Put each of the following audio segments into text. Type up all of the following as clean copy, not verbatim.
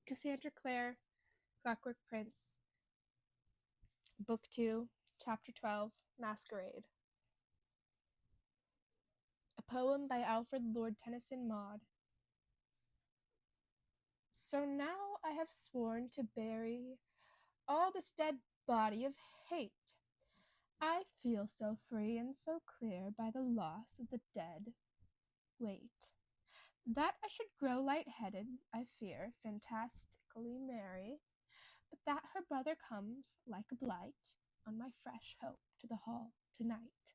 Cassandra Clare, Clockwork Prince, Book 2, Chapter 12, Masquerade. A poem by Alfred Lord Tennyson Maud. So now I have sworn to bury all this dead body of hate. I feel so free and so clear by the loss of the dead. Wait, that I should grow light-headed, I fear, fantastically merry, but that her brother comes like a blight on my fresh hope to the hall tonight.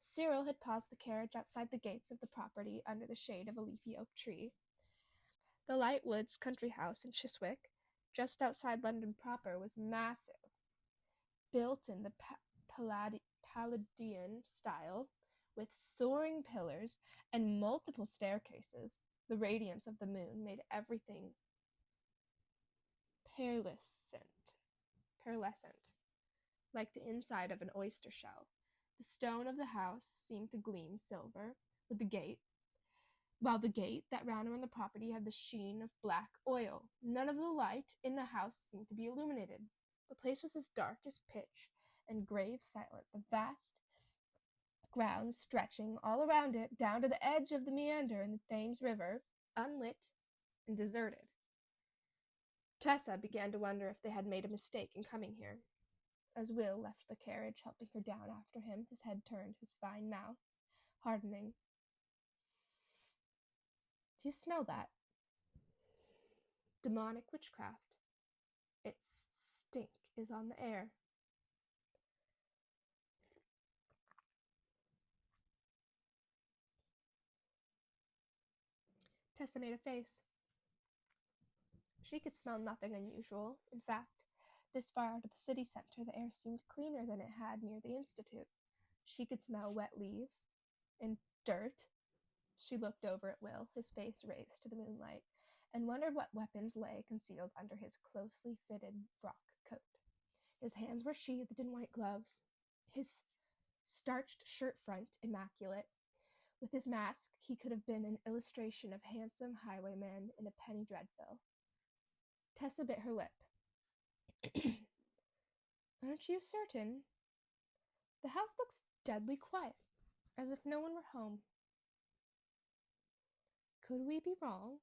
Cyril had paused the carriage outside the gates of the property under the shade of a leafy oak tree. The Light Woods country house in Chiswick, just outside London proper, was massive, built in the Palladian style, with soaring pillars and multiple staircases. The radiance of the moon made everything pearlescent, like the inside of an oyster shell. The stone of the house seemed to gleam silver, with the gate, while the gate that ran around the property had the sheen of black oil. None of the light in the house seemed to be illuminated. The place was as dark as pitch and grave silent, the vast grounds stretching all around it down to the edge of the meander in the Thames River, unlit and deserted. Tessa began to wonder if they had made a mistake in coming here. As Will left the carriage, helping her down after him, his head turned, his fine mouth hardening. Do you smell that? Demonic witchcraft. Its stink is on the air. Tessa made a face. She could smell nothing unusual. In fact, this far out of the city center, the air seemed cleaner than it had near the Institute. She could smell wet leaves and dirt. She looked over at Will, his face raised to the moonlight, and wondered what weapons lay concealed under his closely fitted frock coat. His hands were sheathed in white gloves, his starched shirt front immaculate. With his mask, he could have been an illustration of handsome highwayman in a penny dreadful. Tessa bit her lip. Aren't you certain? The house looks deadly quiet, as if no one were home. Could we be wrong?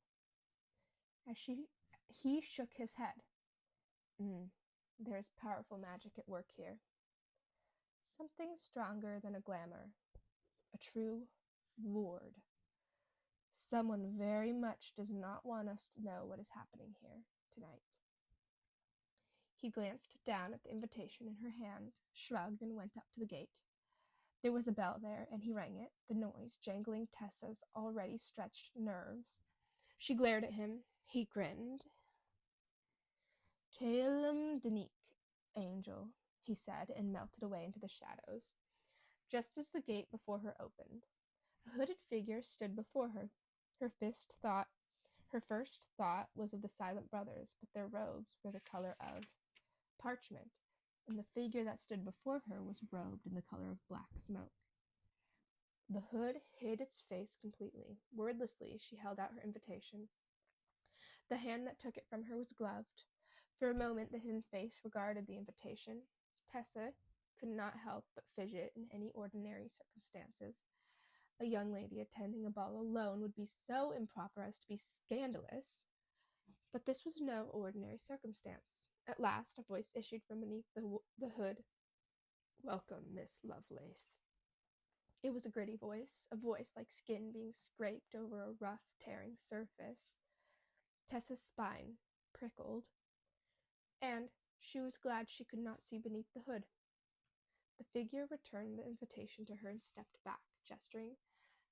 He shook his head. There is powerful magic at work here. Something stronger than a glamour. A true ward. Someone very much does not want us to know what is happening here tonight. He glanced down at the invitation in her hand, shrugged, and went up to the gate. There was a bell there, and he rang it, the noise jangling Tessa's already stretched nerves. She glared at him. He grinned. Caelum Danique, angel, he said, and melted away into the shadows. Just as the gate before her opened, a hooded figure stood before her. Her first thought was of the Silent Brothers, but their robes were the color of parchment, and the figure that stood before her was robed in the color of black smoke. The hood hid its face completely. Wordlessly, she held out her invitation. The hand that took it from her was gloved. For a moment, the hidden face regarded the invitation. Tessa could not help but fidget in any ordinary circumstances. A young lady attending a ball alone would be so improper as to be scandalous. But this was no ordinary circumstance. At last, a voice issued from beneath the hood. Welcome, Miss Lovelace. It was a gritty voice, a voice like skin being scraped over a rough, tearing surface. Tessa's spine prickled, and she was glad she could not see beneath the hood. The figure returned the invitation to her and stepped back, gesturing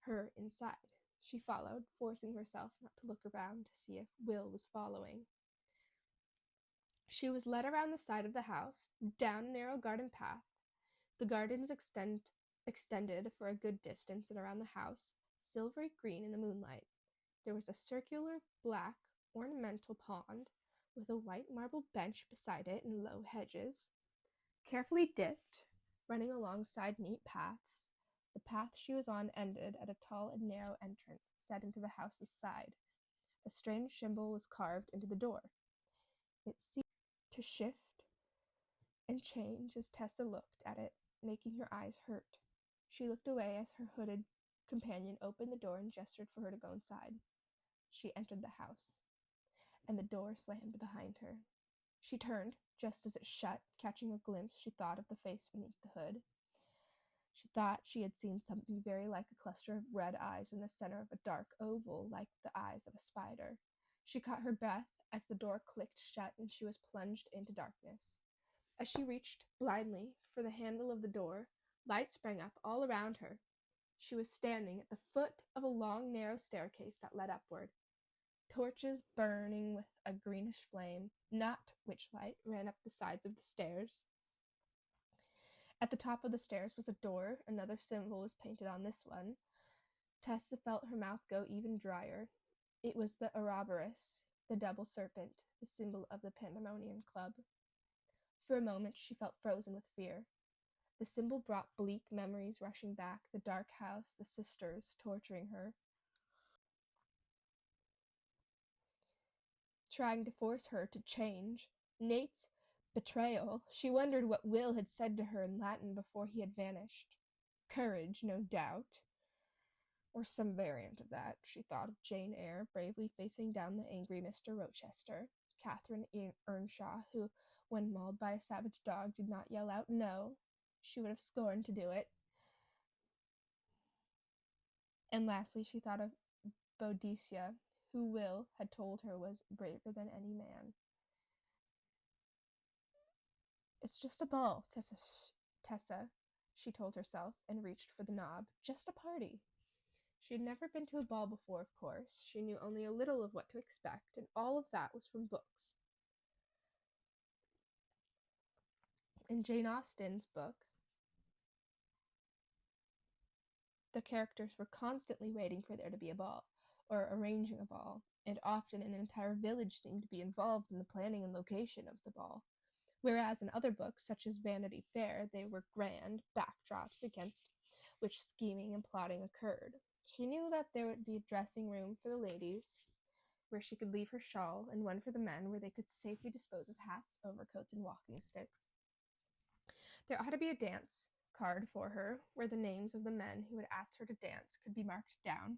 her inside. She followed, forcing herself not to look around to see if Will was following. She was led around the side of the house, down a narrow garden path. The gardens extended for a good distance and around the house, silvery green in the moonlight. There was a circular, black, ornamental pond with a white marble bench beside it and low hedges, carefully dipped, running alongside neat paths. The path she was on ended at a tall and narrow entrance set into the house's side. A strange symbol was carved into the door. It seemed to shift and change as Tessa looked at it, making her eyes hurt. She looked away as her hooded companion opened the door and gestured for her to go inside. She entered the house, and the door slammed behind her. She turned, just as it shut, catching a glimpse, she thought, of the face beneath the hood. She thought she had seen something very like a cluster of red eyes in the center of a dark oval like the eyes of a spider. She caught her breath as the door clicked shut and she was plunged into darkness. As she reached blindly for the handle of the door, light sprang up all around her. She was standing at the foot of a long, narrow staircase that led upward. Torches burning with a greenish flame, not witchlight, ran up the sides of the stairs. At the top of the stairs was a door. Another symbol was painted on this one. Tessa felt her mouth go even drier. It was the Ouroboros, the double serpent, the symbol of the Pandemonium Club. For a moment she felt frozen with fear. The symbol brought bleak memories rushing back, the dark house, the sisters torturing her, trying to force her to change. Nate's betrayal. She wondered what Will had said to her in Latin before he had vanished. Courage, no doubt. Or some variant of that. She thought of Jane Eyre bravely facing down the angry Mr. Rochester, Catherine Earnshaw, who, when mauled by a savage dog, did not yell out no. She would have scorned to do it. And lastly, she thought of Boadicea, who Will had told her was braver than any man. It's just a ball, Tessa, she told herself, and reached for the knob. Just a party. She had never been to a ball before, of course. She knew only a little of what to expect, and all of that was from books. In Jane Austen's book, the characters were constantly waiting for there to be a ball, or arranging a ball, and often an entire village seemed to be involved in the planning and location of the ball. Whereas in other books, such as Vanity Fair, they were grand backdrops against which scheming and plotting occurred. She knew that there would be a dressing room for the ladies, where she could leave her shawl, and one for the men, where they could safely dispose of hats, overcoats, and walking sticks. There ought to be a dance card for her, where the names of the men who had asked her to dance could be marked down.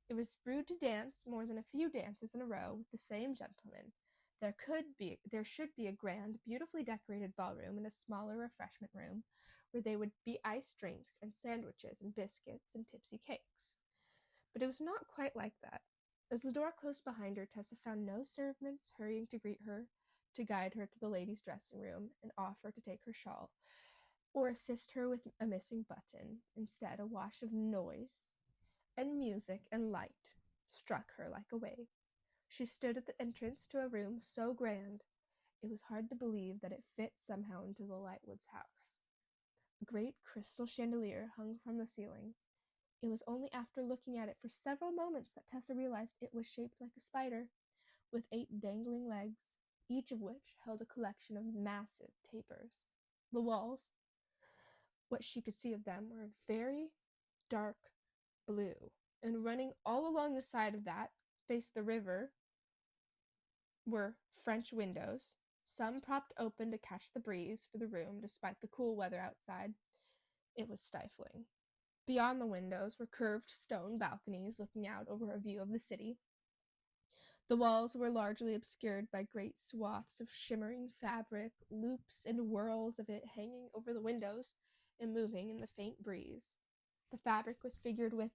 It was rude to dance more than a few dances in a row with the same gentleman. There should be a grand, beautifully decorated ballroom and a smaller refreshment room, where there would be iced drinks and sandwiches and biscuits and tipsy cakes. But it was not quite like that. As the door closed behind her, Tessa found no servants hurrying to greet her, to guide her to the ladies' dressing room and offer to take her shawl, or assist her with a missing button. Instead, a wash of noise and music and light struck her like a wave. She stood at the entrance to a room so grand it was hard to believe that it fit somehow into the Lightwoods' house. A great crystal chandelier hung from the ceiling. It was only after looking at it for several moments that Tessa realized it was shaped like a spider, with 8 dangling legs, each of which held a collection of massive tapers. The walls, what she could see of them, were very dark blue, and running all along the side of that faced the river were French windows, some propped open to catch the breeze for the room despite the cool weather outside. It was stifling. Beyond the windows were curved stone balconies looking out over a view of the city. The walls were largely obscured by great swaths of shimmering fabric, loops and whirls of it hanging over the windows and moving in the faint breeze. The fabric was figured with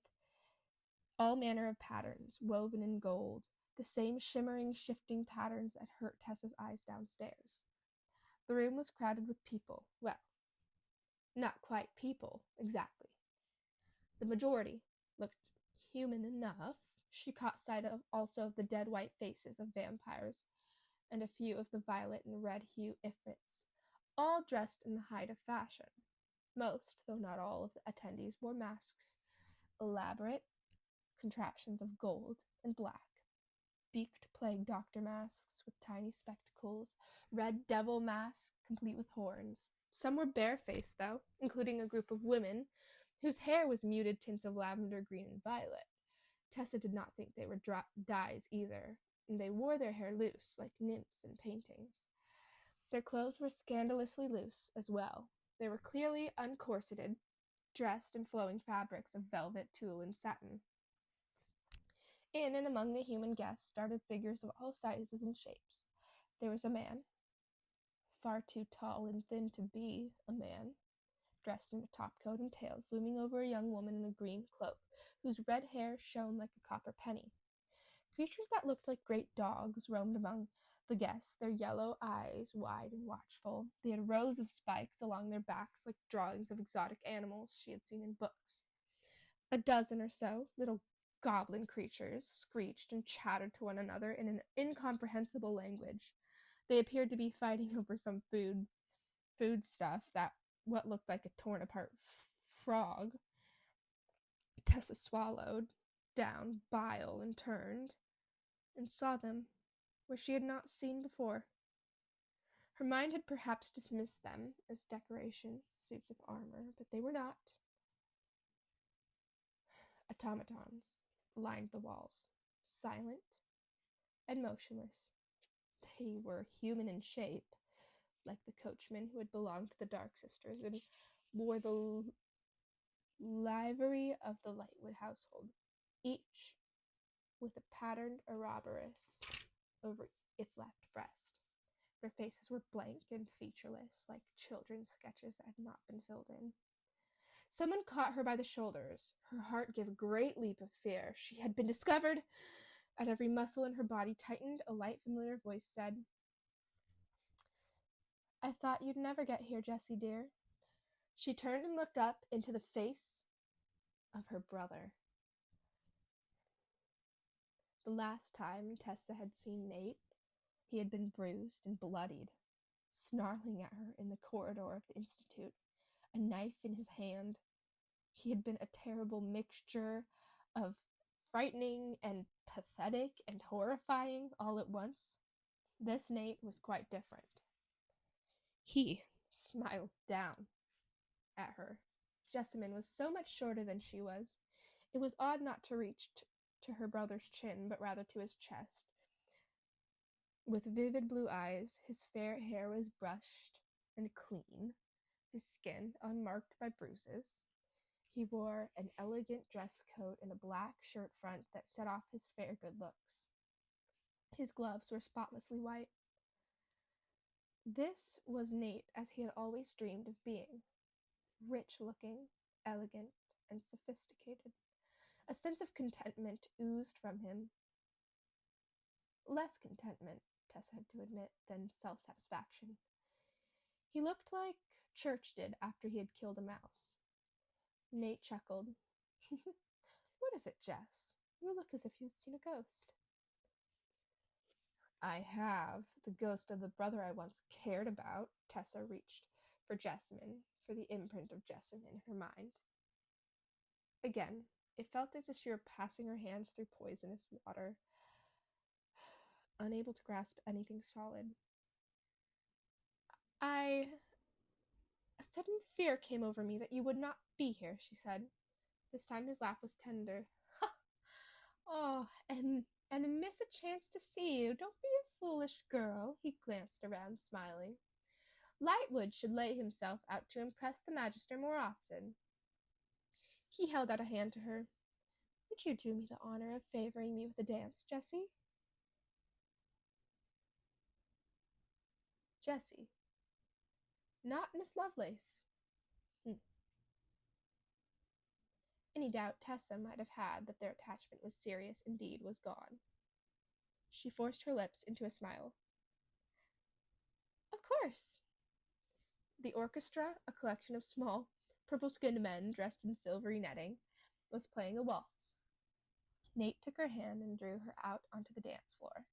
all manner of patterns, woven in gold, the same shimmering, shifting patterns that hurt Tessa's eyes downstairs. The room was crowded with people. Well, not quite people, exactly. The majority looked human enough. She caught sight of also of the dead white faces of vampires, and a few of the violet and red hue ifrits, all dressed in the height of fashion. Most, though not all, of the attendees wore masks, elaborate contraptions of gold and black, beaked plague doctor masks with tiny spectacles, red devil masks complete with horns. Some were barefaced, though, including a group of women whose hair was muted tints of lavender, green, and violet. Tessa did not think they were dyes either, and they wore their hair loose, like nymphs in paintings. Their clothes were scandalously loose as well. They were clearly uncorseted, dressed in flowing fabrics of velvet, tulle, and satin. In and among the human guests darted figures of all sizes and shapes. There was a man, far too tall and thin to be a man, dressed in a topcoat and tails, looming over a young woman in a green cloak, whose red hair shone like a copper penny. Creatures that looked like great dogs roamed among the guests, their yellow eyes wide and watchful. They had rows of spikes along their backs like drawings of exotic animals she had seen in books. A dozen or so little goblin creatures screeched and chattered to one another in an incomprehensible language. They appeared to be fighting over some food stuff that what looked like a torn apart frog. Tessa swallowed down bile and turned and saw them where she had not seen before. Her mind had perhaps dismissed them as decoration, suits of armor, but they were not. Automatons lined the walls, silent and motionless. They were human in shape, like the coachman who had belonged to the Dark Sisters and wore the livery of the Lightwood household, each with a patterned Ouroboros over its left breast. Their faces were blank and featureless, like children's sketches that had not been filled in. Someone caught her by the shoulders. Her heart gave a great leap of fear. She had been discovered. At every muscle in her body tightened, a light, familiar voice said, "I thought you'd never get here, Jessie, dear." She turned and looked up into the face of her brother. The last time Tessa had seen Nate, he had been bruised and bloodied, snarling at her in the corridor of the Institute, a knife in his hand. He had been a terrible mixture of frightening and pathetic and horrifying all at once. This Nate was quite different. He smiled down at her. Jessamine was so much shorter than she was. It was odd not to reach to her brother's chin, but rather to his chest. With vivid blue eyes, his fair hair was brushed and clean, his skin unmarked by bruises. He wore an elegant dress coat and a black shirt front that set off his fair good looks. His gloves were spotlessly white. This was Nate as he had always dreamed of being. Rich-looking, elegant, and sophisticated. A sense of contentment oozed from him. Less contentment, Tessa had to admit, than self-satisfaction. He looked like Church did after he had killed a mouse. Nate chuckled. "What is it, Jess? You look as if you'd seen a ghost." "I have. The ghost of the brother I once cared about." Tessa reached for Jessamine, for the imprint of Jessamine in her mind. Again, it felt as if she were passing her hands through poisonous water, unable to grasp anything solid. A sudden fear came over me that you would not be here," she said. This time his laugh was tender. "Ha! Oh, and miss a chance to see you. Don't be a foolish girl." He glanced around, smiling. "Lightwood should lay himself out to impress the Magister more often." He held out a hand to her. "Would you do me the honor of favoring me with a dance, Jessie?" Jessie. Not Miss Lovelace. Any doubt Tessa might have had that their attachment was serious indeed was gone. She forced her lips into a smile. "Of course." The orchestra, a collection of small, purple-skinned men dressed in silvery netting, was playing a waltz. Nate took her hand and drew her out onto the dance floor.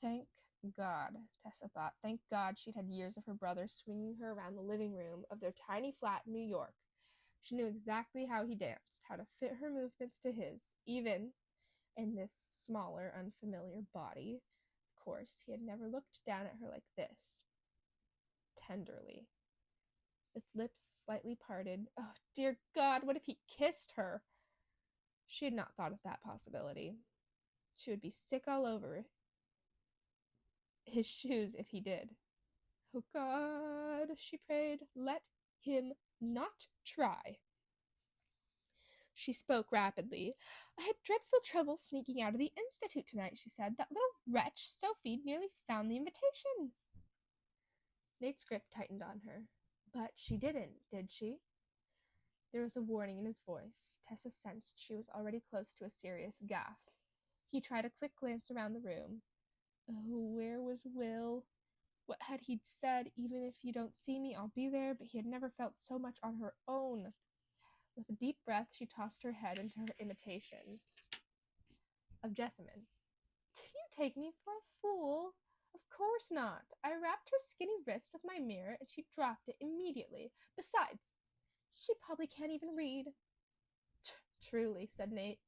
Thank God, Tessa thought. Thank God she'd had years of her brother swinging her around the living room of their tiny flat in New York. She knew exactly how he danced, how to fit her movements to his, even in this smaller, unfamiliar body. Of course, he had never looked down at her like this. Tenderly. With lips slightly parted. Oh, dear God, what if he kissed her? She had not thought of that possibility. She would be sick all over his shoes if he did. Oh God, she prayed, let him not try. She spoke rapidly. I had dreadful trouble sneaking out of the Institute tonight, she said. That little wretch, Sophie, nearly found the invitation. Nate's grip tightened on her. But she didn't, did she? There was a warning in his voice. Tessa sensed she was already close to a serious gaffe. He tried a quick glance around the room. Oh, where was Will? What had he said? Even if you don't see me, I'll be there. But he had never felt so much on her own. With a deep breath, she tossed her head into her imitation of Jessamine. Do you take me for a fool? Of course not. I rapped her skinny wrist with my mirror, and she dropped it immediately. Besides, she probably can't even read. Truly, said Nate.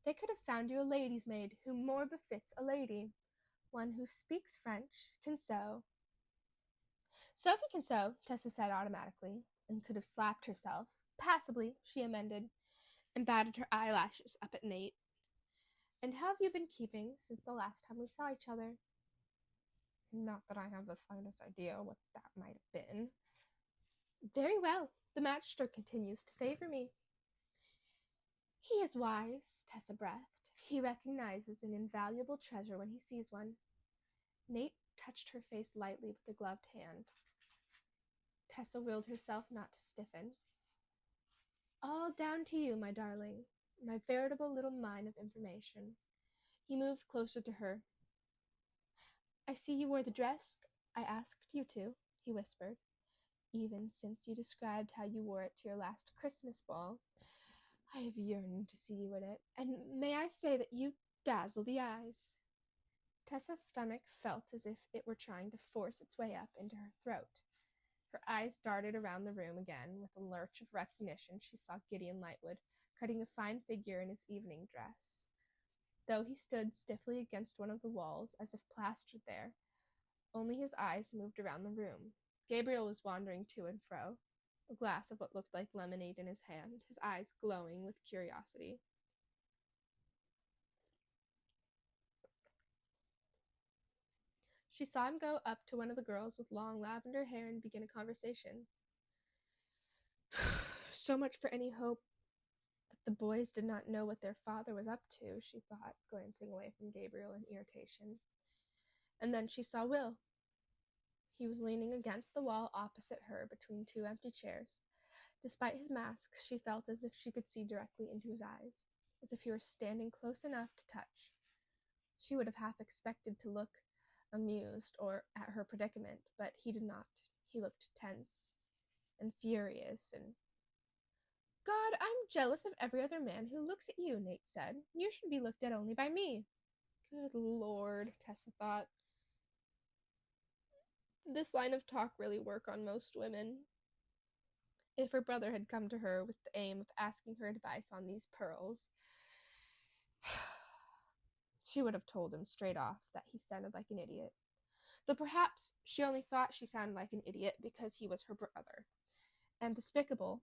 They could have found you a lady's maid who more befits a lady. One who speaks French, can sew. Sophie can sew, Tessa said automatically, and could have slapped herself. Passably, she amended, and batted her eyelashes up at Nate. And how have you been keeping since the last time we saw each other? Not that I have the slightest idea what that might have been. Very well. The magistrate continues to favor me. He is wise, Tessa breathed. He recognizes an invaluable treasure when he sees one. Nate touched her face lightly with a gloved hand. Tessa willed herself not to stiffen. All down to you, my darling, my veritable little mine of information. He moved closer to her. I see you wore the dress I asked you to, he whispered. Even since you described how you wore it to your last Christmas ball, I have yearned to see you in it, and may I say that you dazzle the eyes. Tessa's stomach felt as if it were trying to force its way up into her throat. Her eyes darted around the room again. With a lurch of recognition, she saw Gideon Lightwood, cutting a fine figure in his evening dress. Though he stood stiffly against one of the walls, as if plastered there, only his eyes moved around the room. Gabriel was wandering to and fro, a glass of what looked like lemonade in his hand, his eyes glowing with curiosity. She saw him go up to one of the girls with long lavender hair and begin a conversation. So much for any hope that the boys did not know what their father was up to, she thought, glancing away from Gabriel in irritation. And then she saw Will. He was leaning against the wall opposite her between two empty chairs. Despite his masks, she felt as if she could see directly into his eyes, as if he were standing close enough to touch. She would have half expected to look amused or at her predicament, but he did not. He looked tense and furious and... God, I'm jealous of every other man who looks at you, Nate said. You should be looked at only by me. Good Lord, Tessa thought. This line of talk really work on most women. If her brother had come to her with the aim of asking her advice on these pearls, she would have told him straight off that he sounded like an idiot. Though perhaps she only thought she sounded like an idiot because he was her brother. And despicable.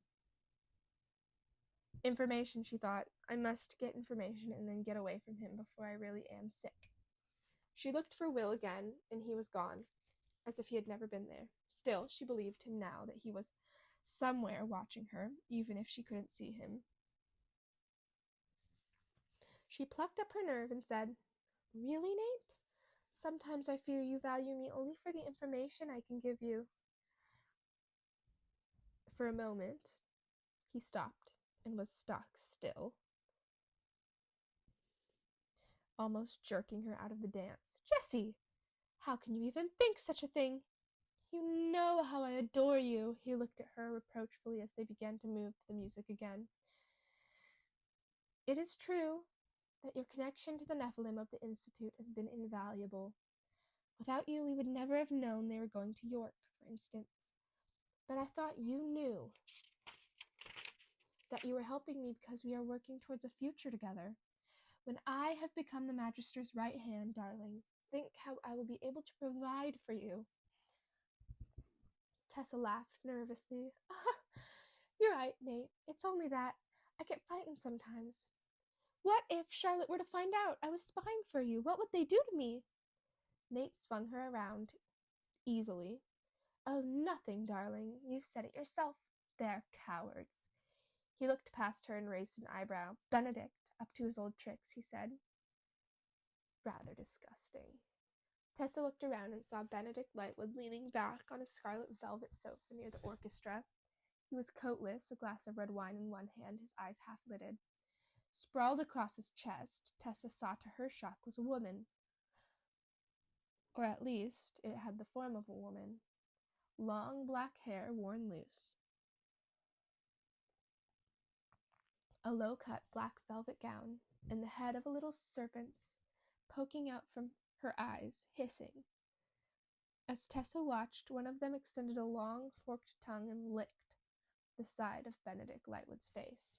Information, she thought. I must get information and then get away from him before I really am sick. She looked for Will again, and he was gone, as if he had never been there. Still, she believed him now that he was somewhere watching her, even if she couldn't see him. She plucked up her nerve and said, Really, Nate? Sometimes I fear you value me only for the information I can give you. For a moment, he stopped and was stock still, almost jerking her out of the dance. Jessie! How can you even think such a thing? You know how I adore you. He looked at her reproachfully as they began to move to the music again. It is true that your connection to the Nephilim of the Institute has been invaluable. Without you, we would never have known they were going to York, for instance. But I thought you knew that you were helping me because we are working towards a future together. When I have become the Magister's right hand, darling, think how I will be able to provide for you. Tessa laughed nervously. You're right, Nate. It's only that I get frightened sometimes. What if Charlotte were to find out I was spying for you? What would they do to me? Nate swung her around easily. Oh, nothing, darling. You've said it yourself. They're cowards. He looked past her and raised an eyebrow. Benedict, up to his old tricks, he said. Rather disgusting. Tessa looked around and saw Benedict Lightwood leaning back on a scarlet velvet sofa near the orchestra. He was coatless, a glass of red wine in one hand, his eyes half-lidded. Sprawled across his chest, Tessa saw to her shock was a woman. Or at least, it had the form of a woman. Long black hair worn loose. A low-cut black velvet gown, and the head of a little serpent's poking out from her eyes, hissing. As Tessa watched, one of them extended a long, forked tongue and licked the side of Benedict Lightwood's face.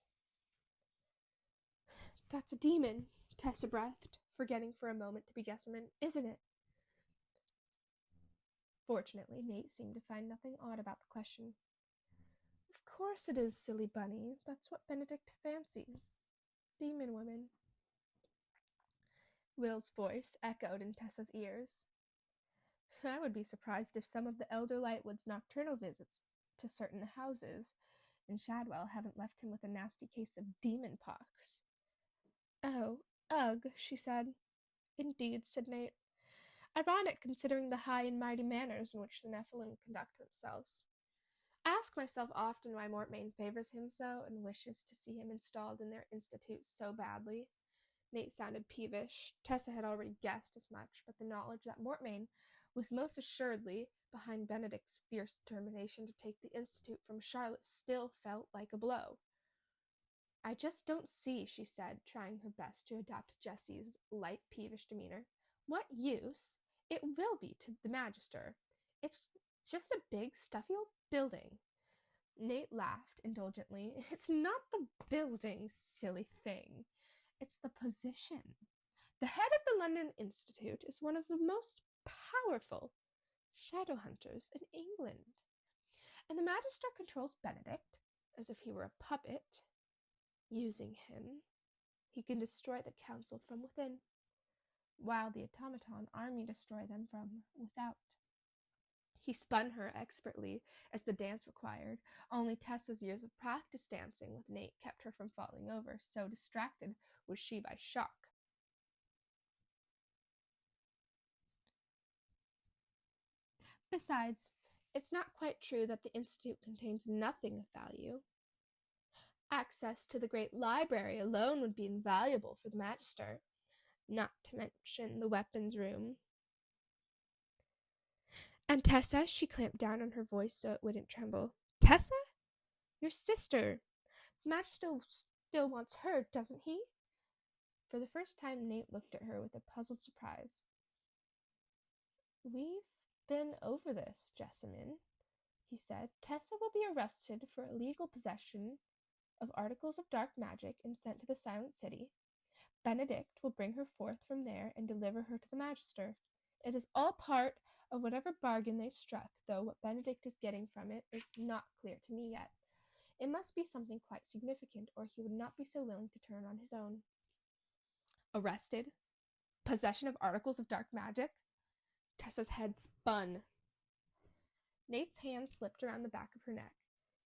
That's a demon, Tessa breathed, forgetting for a moment to be Jessamine, isn't it? Fortunately, Nate seemed to find nothing odd about the question. Of course it is, silly bunny. That's what Benedict fancies. Demon women. Will's voice echoed in Tessa's ears. I would be surprised if some of the elder Lightwood's nocturnal visits to certain houses in Shadwell haven't left him with a nasty case of demon pox. Oh, ugh, she said. Indeed, said Nate. Ironic considering the high and mighty manners in which the Nephilim conduct themselves. I ask myself often why Mortmain favors him so and wishes to see him installed in their institute so badly. Nate sounded peevish. Tessa had already guessed as much, but the knowledge that Mortmain was most assuredly behind Benedict's fierce determination to take the institute from Charlotte still felt like a blow. I just don't see, she said, trying her best to adopt Jessie's light, peevish demeanor, what use it will be to the Magister. It's just a big, stuffy old building. Nate laughed indulgently. It's not the building, silly thing. It's the position. The head of the London Institute is one of the most powerful shadow hunters in England. And the Magister controls Benedict as if he were a puppet. Using him, he can destroy the council from within, while the automaton army destroy them from without. He spun her expertly, as the dance required. Only Tessa's years of practice dancing with Nate kept her from falling over, so distracted was she by shock. Besides, it's not quite true that the Institute contains nothing of value. Access to the great library alone would be invaluable for the Magister, not to mention the weapons room. And Tessa, she clamped down on her voice so it wouldn't tremble. Tessa? Your sister. The Magister still wants her, doesn't he? For the first time, Nate looked at her with a puzzled surprise. We've been over this, Jessamine, he said. Tessa will be arrested for illegal possession of articles of dark magic and sent to the Silent City. Benedict will bring her forth from there and deliver her to the Magister. It is all part of whatever bargain they struck, though what Benedict is getting from it is not clear to me yet. It must be something quite significant, or he would not be so willing to turn on his own. Arrested? Possession of articles of dark magic? Tessa's head spun. Nate's hand slipped around the back of her neck.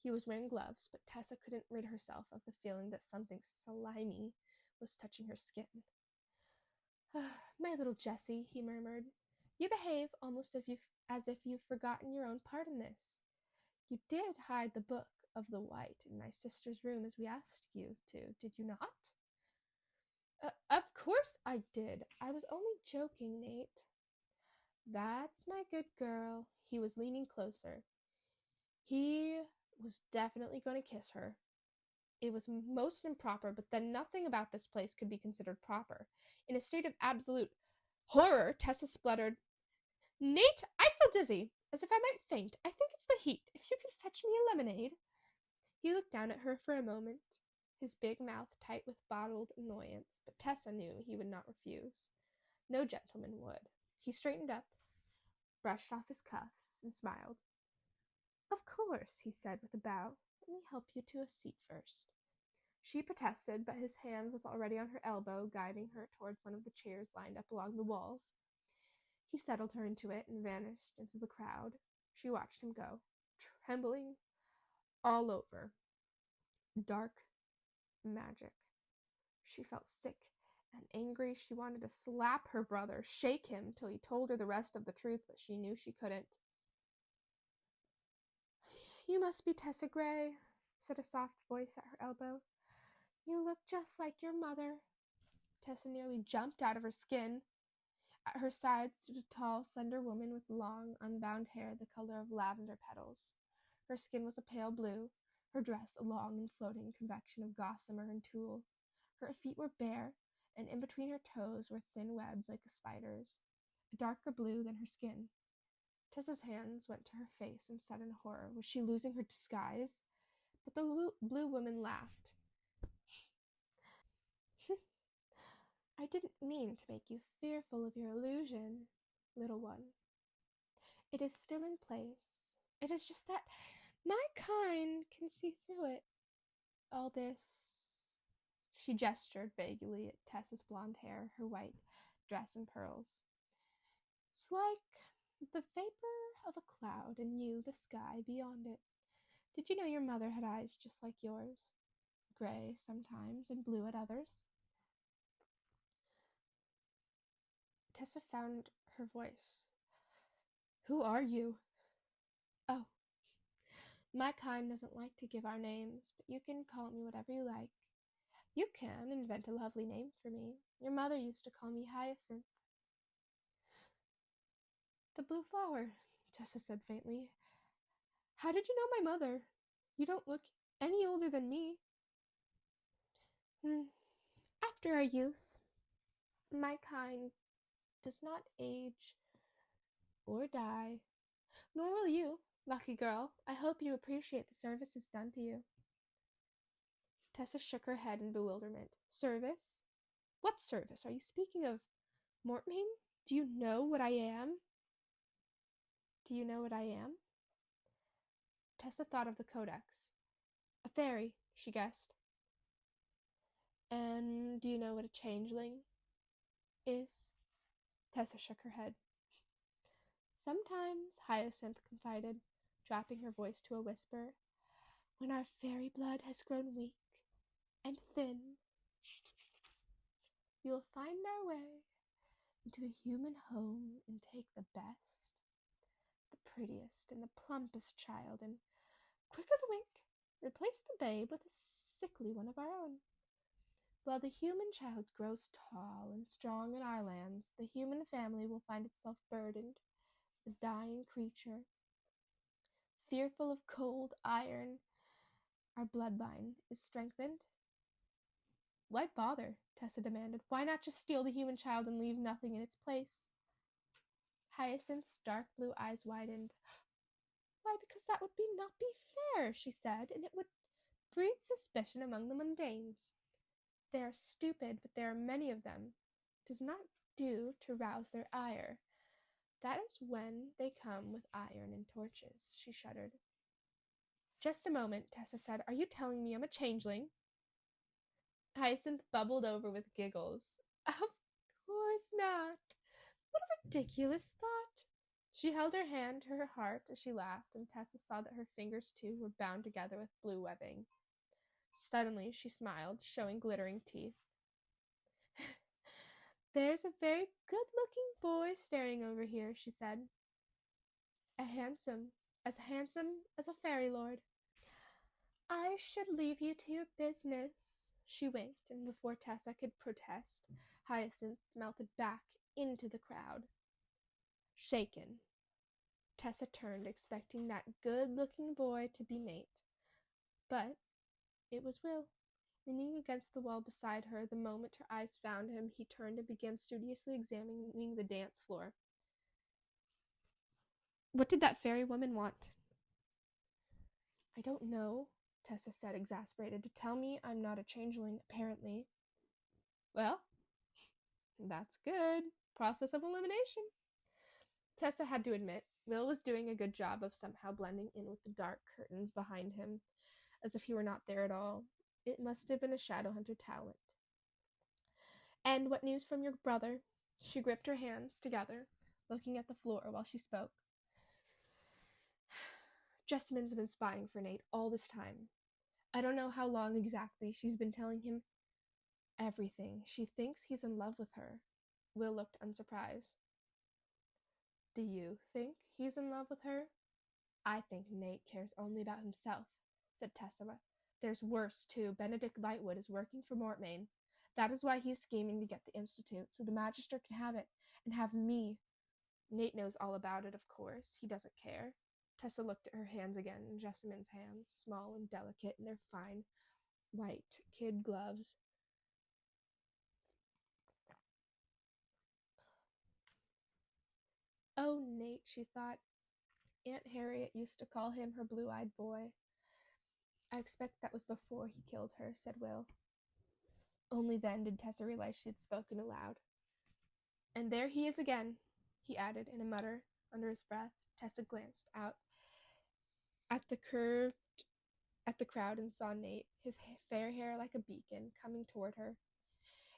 He was wearing gloves, but Tessa couldn't rid herself of the feeling that something slimy was touching her skin. My little Jessie, he murmured. You behave almost as if you've forgotten your own part in this. You did hide the book of the white in my sister's room as we asked you to, did you not? Of course I did. I was only joking, Nate. That's my good girl. He was leaning closer. He was definitely going to kiss her. It was most improper, but then nothing about this place could be considered proper. In a state of absolute horror, Tessa spluttered, Nate, I feel dizzy, as if I might faint. I think it's the heat. If you could fetch me a lemonade. He looked down at her for a moment, his big mouth tight with bottled annoyance, but Tessa knew he would not refuse. No gentleman would. He straightened up, brushed off his cuffs, and smiled. Of course, he said with a bow. Let me help you to a seat first. She protested, but his hand was already on her elbow, guiding her towards one of the chairs lined up along the walls. He settled her into it and vanished into the crowd. She watched him go, trembling all over. Dark magic. She felt sick and angry. She wanted to slap her brother, shake him till he told her the rest of the truth, but she knew she couldn't. "You must be Tessa Gray," said a soft voice at her elbow. "You look just like your mother." Tessa nearly jumped out of her skin. At her side stood a tall, slender woman with long, unbound hair the color of lavender petals. Her skin was a pale blue, her dress a long and floating convection of gossamer and tulle. Her feet were bare, and in between her toes were thin webs like a spider's, a darker blue than her skin. Tessa's hands went to her face and said in horror, was she losing her disguise? But the blue woman laughed. "I didn't mean to make you fearful of your illusion, little one. It is still in place. It is just that my kind can see through it. All this..." She gestured vaguely at Tessa's blonde hair, her white dress and pearls. "It's like the vapor of a cloud, and you the sky beyond it. Did you know your mother had eyes just like yours? Gray sometimes and blue at others?" Tessa found her voice. "Who are you?" "Oh, my kind doesn't like to give our names, but you can call me whatever you like. You can invent a lovely name for me. Your mother used to call me Hyacinth." "The blue flower," Tessa said faintly. "How did you know my mother? You don't look any older than me." "After our youth, my kind does not age or die. Nor will you, lucky girl. I hope you appreciate the services done to you." Tessa shook her head in bewilderment. "Service? What service? Are you speaking of Mortmain? Do you know what I am?" "Do you know what I am?" Tessa thought of the codex. "A fairy," she guessed. "And do you know what a changeling is?" Tessa shook her head. "Sometimes," Hyacinth confided, dropping her voice to a whisper, "when our fairy blood has grown weak and thin, we will find our way into a human home and take the best, the prettiest, and the plumpest child, and, quick as a wink, replace the babe with a sickly one of our own. While the human child grows tall and strong in our lands, the human family will find itself burdened with a dying creature. Fearful of cold iron, our bloodline is strengthened." "Why bother?" Tessa demanded. "Why not just steal the human child and leave nothing in its place?" Hyacinth's dark blue eyes widened. "Why, because that would not be fair," she said, "and it would breed suspicion among the mundanes. They are stupid, but there are many of them. It does not do to rouse their ire. That is when they come with iron and torches." She shuddered. "Just a moment," Tessa said. "Are you telling me I'm a changeling?" Hyacinth bubbled over with giggles. "Of course not. What a ridiculous thought." She held her hand to her heart as she laughed, and Tessa saw that her fingers, too, were bound together with blue webbing. Suddenly she smiled, showing glittering teeth. "There's a very good-looking boy staring over here," she said. As handsome as a fairy lord. "I should leave you to your business." She winked, and before Tessa could protest, Hyacinth melted back into the crowd. Shaken, Tessa turned, expecting that good-looking boy to be mate. But it was Will. Leaning against the wall beside her, the moment her eyes found him, he turned and began studiously examining the dance floor. "What did that fairy woman want?" "I don't know," Tessa said, exasperated. "To tell me I'm not a changeling, apparently." "Well, that's good. Process of elimination." Tessa had to admit, Will was doing a good job of somehow blending in with the dark curtains behind him, as if he were not there at all. It must have been a Shadowhunter talent. And what news from your brother? She gripped her hands together, looking at the floor while she spoke. Jessamine's been spying for Nate all this time. I don't know how long exactly. She's been telling him everything. She thinks he's in love with her. Will looked unsurprised. Do you think he's in love with her? I think Nate cares only about himself, said Tessa. There's worse, too. Benedict Lightwood is working for Mortmain. That is why he's scheming to get the Institute, so the Magister can have it, and have me. Nate knows all about it, of course. He doesn't care. Tessa looked at her hands again, and Jessamine's hands, small and delicate in their fine, white kid gloves. Oh, Nate, she thought. Aunt Harriet used to call him her blue-eyed boy. I expect that was before he killed her, said Will. Only then did Tessa realize she had spoken aloud. And there he is again, he added in a mutter under his breath. Tessa glanced out at the crowd and saw Nate, his fair hair like a beacon, coming toward her.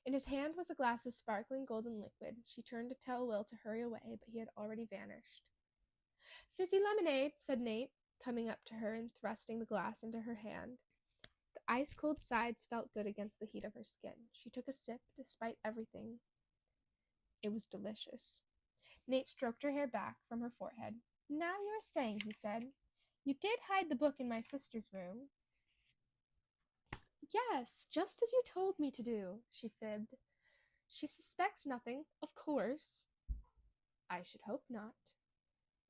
In his hand was a glass of sparkling golden liquid. She turned to tell Will to hurry away, but he had already vanished. Fizzy lemonade, said Nate, coming up to her and thrusting the glass into her hand. The ice-cold sides felt good against the heat of her skin. She took a sip, despite everything. It was delicious. Nate stroked her hair back from her forehead. Now you're saying, he said. You did hide the book in my sister's room. Yes, just as you told me to do, she fibbed. She suspects nothing, of course. I should hope not.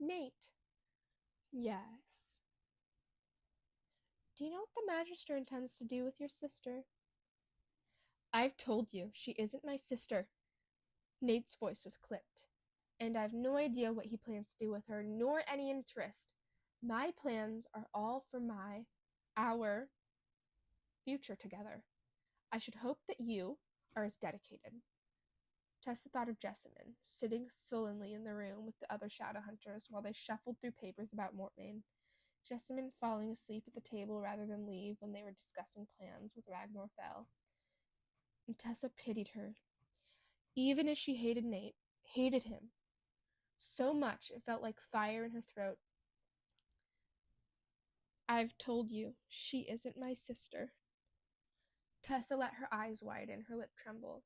Nate. Yes. Do you know what the Magister intends to do with your sister? I've told you, she isn't my sister. Nate's voice was clipped. And I've no idea what he plans to do with her, nor any interest. My plans are all for our future together. I should hope that you are as dedicated. Tessa thought of Jessamine, sitting sullenly in the room with the other Shadowhunters while they shuffled through papers about Mortmain. Jessamine falling asleep at the table rather than leave when they were discussing plans with Ragnar Fell. And Tessa pitied her. Even as she hated Nate, hated him, so much it felt like fire in her throat. I've told you, she isn't my sister. Tessa let her eyes widen, her lip tremble.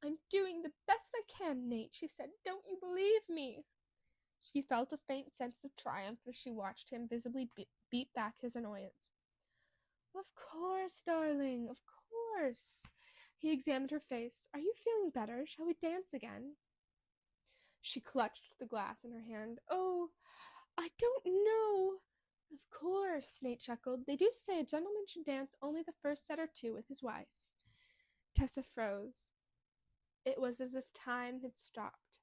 I'm doing the best I can, Nate, she said. Don't you believe me? She felt a faint sense of triumph as she watched him visibly beat back his annoyance. Of course, darling, of course. He examined her face. Are you feeling better? Shall we dance again? She clutched the glass in her hand. Oh, I don't know. Of course, Nate chuckled. They do say a gentleman should dance only the first set or two with his wife. Tessa froze. It was as if time had stopped.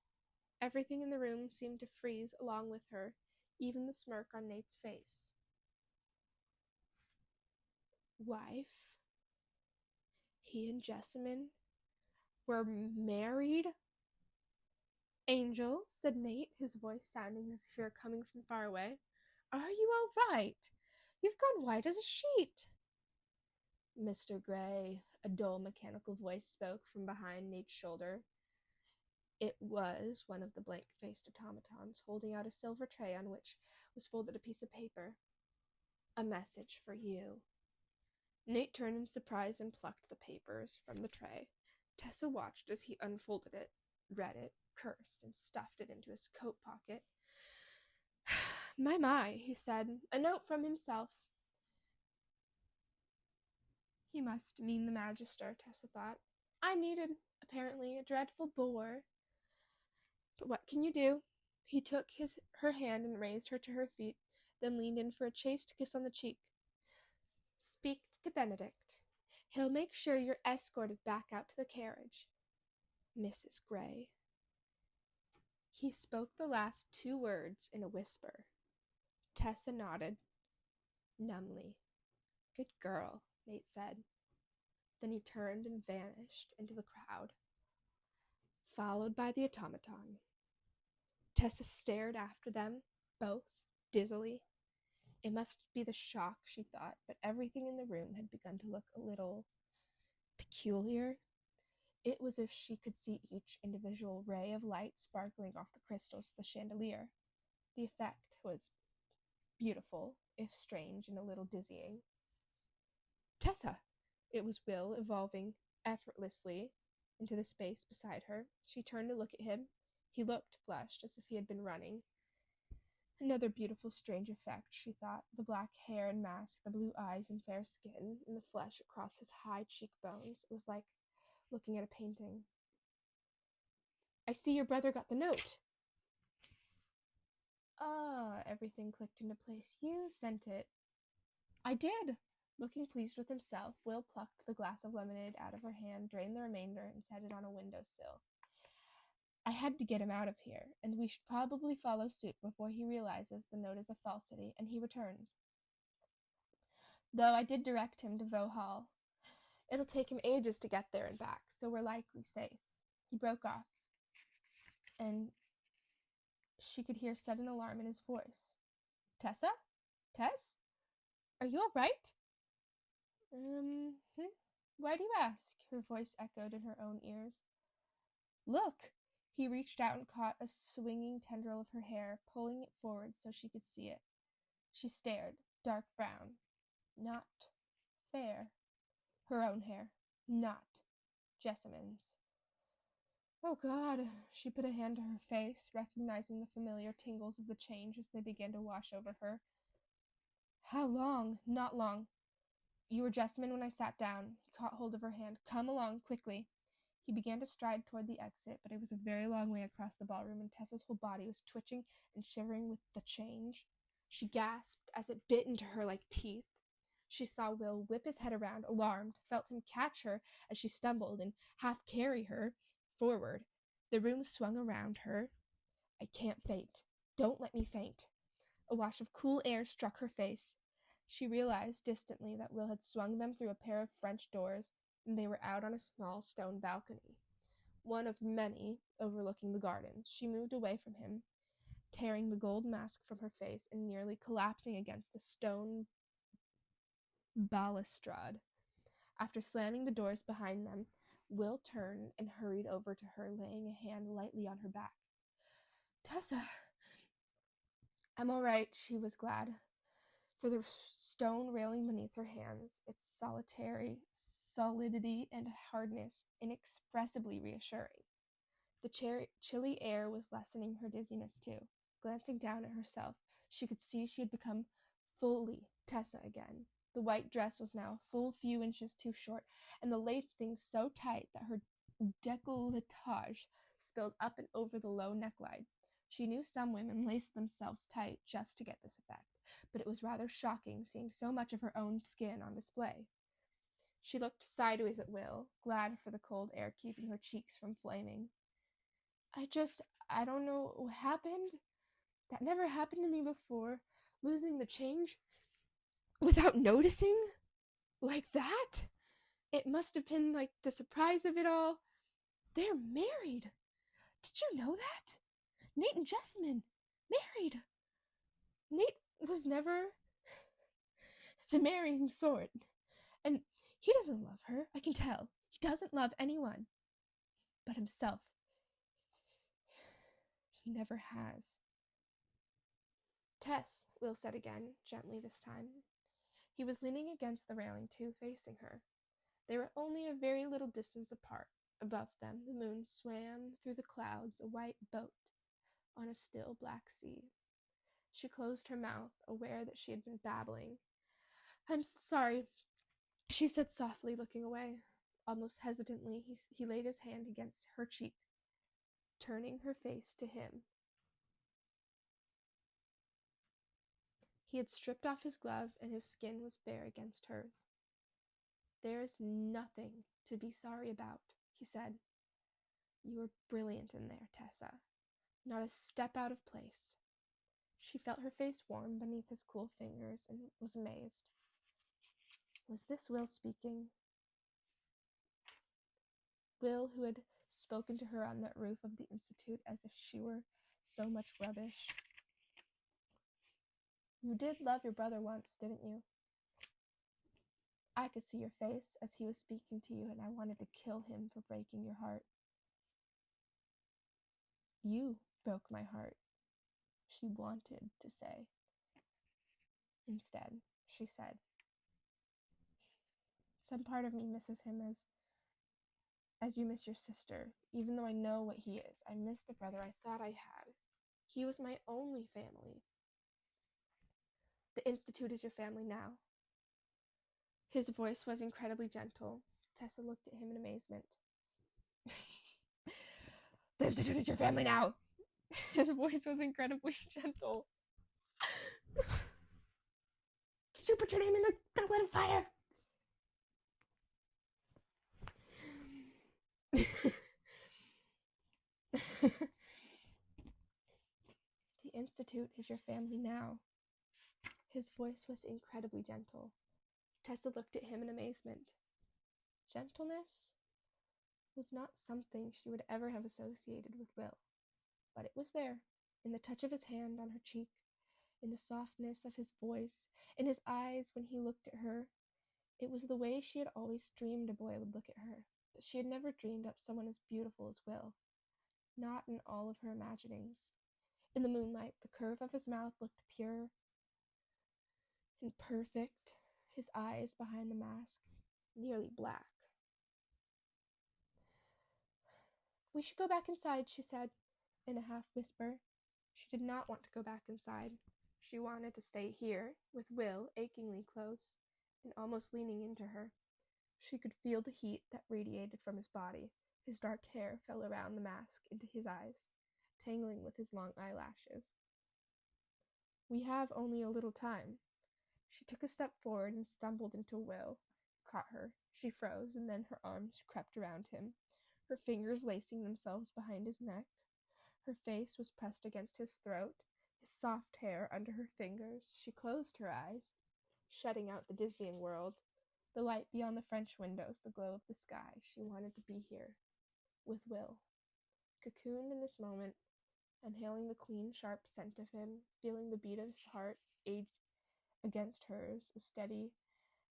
Everything in the room seemed to freeze along with her, even the smirk on Nate's face. Wife? He and Jessamine were married? Angel, said Nate, his voice sounding as if he were coming from far away. Are you all right? You've gone white as a sheet. Mr. Gray, a dull mechanical voice spoke from behind Nate's shoulder. It was one of the blank-faced automatons, holding out a silver tray on which was folded a piece of paper. A message for you. Nate turned in surprise and plucked the papers from the tray. Tessa watched as he unfolded it, read it, cursed, and stuffed it into his coat pocket. My, he said. A note from himself. He must mean the Magister, Tessa thought. I'm needed, apparently, a dreadful bore. But what can you do? He took her hand and raised her to her feet, then leaned in for a chaste kiss on the cheek. Speak to Benedict. He'll make sure you're escorted back out to the carriage. Mrs. Gray. He spoke the last two words in a whisper. Tessa nodded, numbly. Good girl, Nate said. Then he turned and vanished into the crowd, followed by the automaton. Tessa stared after them, both, dizzily. It must be the shock, she thought, but everything in the room had begun to look a little peculiar. It was as if she could see each individual ray of light sparkling off the crystals of the chandelier. The effect was beautiful, if strange and a little dizzying. Tessa! It was Will, evolving effortlessly into the space beside her. She turned to look at him. He looked flushed, as if he had been running. Another beautiful, strange effect, she thought. The black hair and mask, the blue eyes and fair skin, and the flesh across his high cheekbones. It was like looking at a painting. I see your brother got the note. Everything clicked into place. You sent it. I did. Looking pleased with himself, Will plucked the glass of lemonade out of her hand, drained the remainder, and set it on a windowsill. I had to get him out of here, and we should probably follow suit before he realizes the note is a falsity, and he returns. Though I did direct him to Vauxhall. It'll take him ages to get there and back, so we're likely safe. He broke off, and she could hear sudden alarm in his voice. Tessa? Tess? Are you all right? Why do you ask? Her voice echoed in her own ears. Look! He reached out and caught a swinging tendril of her hair, pulling it forward so she could see it. She stared, dark brown. Not fair. Her own hair. Not Jessamine's. Oh, God. She put a hand to her face, recognizing the familiar tingles of the change as they began to wash over her. How long? Not long. You were Jessamine when I sat down. He caught hold of her hand. Come along, quickly. He began to stride toward the exit, but it was a very long way across the ballroom, and Tessa's whole body was twitching and shivering with the change. She gasped as it bit into her like teeth. She saw Will whip his head around, alarmed, felt him catch her as she stumbled and half carry her forward. The room swung around her. I can't faint. Don't let me faint. A wash of cool air struck her face. She realized distantly that Will had swung them through a pair of French doors, and they were out on a small stone balcony, one of many overlooking the gardens. She moved away from him, tearing the gold mask from her face and nearly collapsing against the stone balustrade. After slamming the doors behind them, Will turned and hurried over to her, laying a hand lightly on her back. Tessa! I'm all right, she was glad, for the stone railing beneath her hands, its solidity and hardness inexpressibly reassuring. The chilly air was lessening her dizziness too. Glancing down at herself, she could see she had become fully Tessa again. The white dress was now a full few inches too short, and the lace things so tight that her décolletage spilled up and over the low neckline. She knew some women laced themselves tight just to get this effect, but it was rather shocking seeing so much of her own skin on display. She looked sideways at Will, glad for the cold air keeping her cheeks from flaming. I don't know what happened. That never happened to me before. Losing the change without noticing? Like that? It must have been like the surprise of it all. They're married. Did you know that? Nate and Jessamine. Married. Nate was never the marrying sort. And he doesn't love her, I can tell. He doesn't love anyone but himself. He never has. Tess, Will said again, gently this time. He was leaning against the railing too, facing her. They were only a very little distance apart. Above them, the moon swam through the clouds, a white boat on a still black sea. She closed her mouth, aware that she had been babbling. I'm sorry, she said softly, looking away. Almost hesitantly, he laid his hand against her cheek, turning her face to him. He had stripped off his glove, and his skin was bare against hers. There is nothing to be sorry about, he said. You were brilliant in there, Tessa. Not a step out of place. She felt her face warm beneath his cool fingers and was amazed. Was this Will speaking? Will, who had spoken to her on that roof of the Institute as if she were so much rubbish. You did love your brother once, didn't you? I could see your face as he was speaking to you, and I wanted to kill him for breaking your heart. You broke my heart, she wanted to say. Instead, she said, some part of me misses him as you miss your sister. Even though I know what he is, I miss the brother I thought I had. He was my only family. The Institute is your family now. His voice was incredibly gentle. Tessa looked at him in amazement. The Institute is your family now. His voice was incredibly gentle. Did you put your name in the goblet of fire? The Institute is your family now. His voice was incredibly gentle. Tessa looked at him in amazement. Gentleness was not something she would ever have associated with Will, but it was there, in the touch of his hand on her cheek, in the softness of his voice, in his eyes when he looked at her. It was the way she had always dreamed a boy would look at her, but she had never dreamed up someone as beautiful as Will. Not in all of her imaginings. In the moonlight, the curve of his mouth looked pure and perfect, his eyes behind the mask nearly black. We should go back inside, she said, in a half whisper. She did not want to go back inside. She wanted to stay here, with Will achingly close and almost leaning into her. She could feel the heat that radiated from his body. His dark hair fell around the mask into his eyes, tangling with his long eyelashes. We have only a little time. She took a step forward and stumbled into Will. Caught her. She froze, and then her arms crept around him, her fingers lacing themselves behind his neck. Her face was pressed against his throat, his soft hair under her fingers. She closed her eyes, shutting out the dizzying world, the light beyond the French windows, the glow of the sky. She wanted to be here, with Will. Cocooned in this moment, inhaling the clean, sharp scent of him, feeling the beat of his heart age against hers, as steady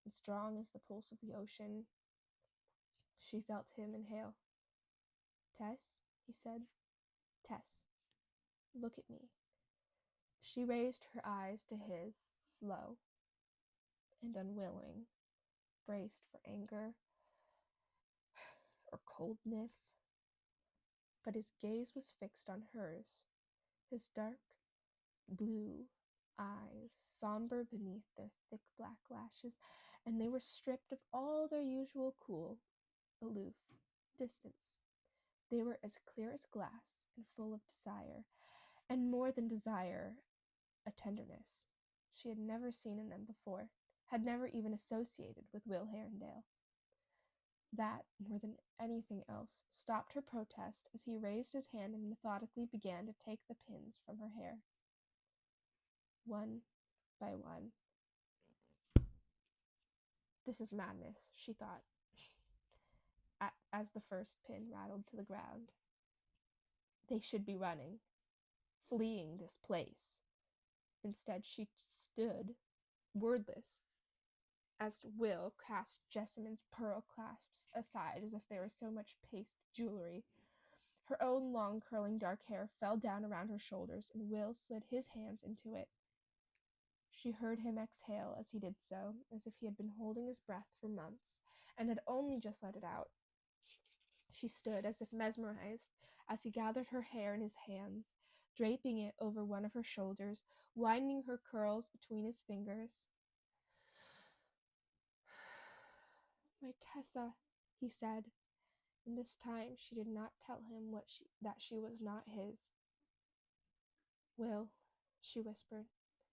and strong as the pulse of the ocean. She felt him inhale. Tess, he said. Tess, look at me. She raised her eyes to his, slow and unwilling, braced for anger or coldness. But his gaze was fixed on hers, his dark blue eyes somber beneath their thick black lashes, and they were stripped of all their usual cool, aloof distance. They were as clear as glass and full of desire, and more than desire, a tenderness she had never seen in them before, had never even associated with Will Herondale. That, more than anything else, stopped her protest as he raised his hand and methodically began to take the pins from her hair. One by one. This is madness, she thought, as the first pin rattled to the ground. They should be running, fleeing this place. Instead, she stood, wordless, as Will cast Jessamine's pearl clasps aside as if they were so much paste jewelry. Her own long, curling dark hair fell down around her shoulders, and Will slid his hands into it. She heard him exhale as he did so, as if he had been holding his breath for months, and had only just let it out. She stood as if mesmerized, as he gathered her hair in his hands, draping it over one of her shoulders, winding her curls between his fingers. My Tessa, he said, and this time she did not tell him that she was not his. Will, she whispered,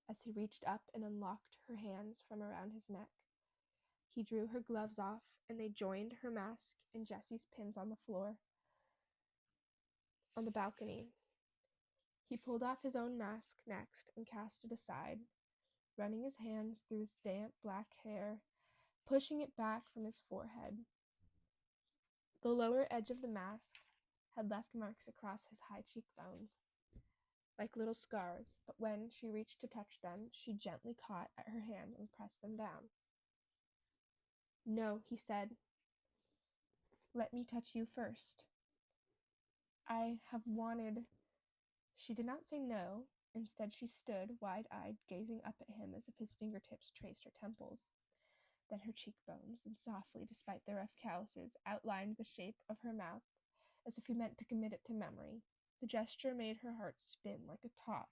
as he reached up and unlocked her hands from around his neck. He drew her gloves off, and they joined her mask and Jessie's pins on the floor. On the balcony, he pulled off his own mask next and cast it aside, running his hands through his damp black hair, pushing it back from his forehead. The lower edge of the mask had left marks across his high cheekbones. like little scars, but when she reached to touch them, she gently caught at her hand and pressed them down. "No," he said. "Let me touch you first. I have wanted—" She did not say no. Instead, she stood, wide-eyed, gazing up at him as if his fingertips traced her temples. Then her cheekbones, and softly, despite their rough calluses, outlined the shape of her mouth, as if he meant to commit it to memory. The gesture made her heart spin like a top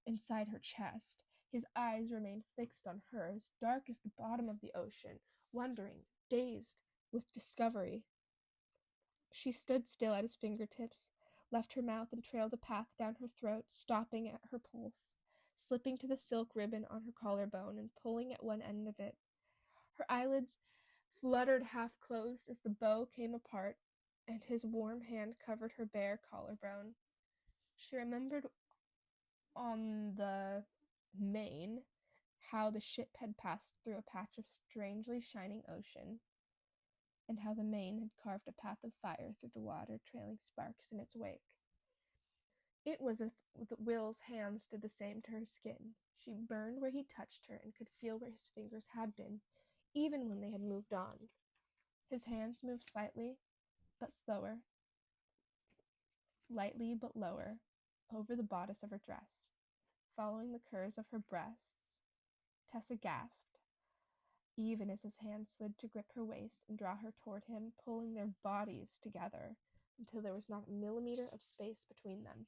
inside her chest. His eyes remained fixed on hers, dark as the bottom of the ocean, wondering, dazed with discovery. She stood still at his fingertips, left her mouth and trailed a path down her throat, stopping at her pulse, slipping to the silk ribbon on her collarbone and pulling at one end of it. Her eyelids fluttered half-closed as the bow came apart, and his warm hand covered her bare collarbone. She remembered on the Maine how the ship had passed through a patch of strangely shining ocean, and how the Maine had carved a path of fire through the water, trailing sparks in its wake. It was as if Will's hands did the same to her skin. She burned where he touched her and could feel where his fingers had been, even when they had moved on. His hands moved slightly, but slower, lightly but lower, over the bodice of her dress, following the curves of her breasts. Tessa gasped, even as his hand slid to grip her waist and draw her toward him, pulling their bodies together until there was not a millimeter of space between them.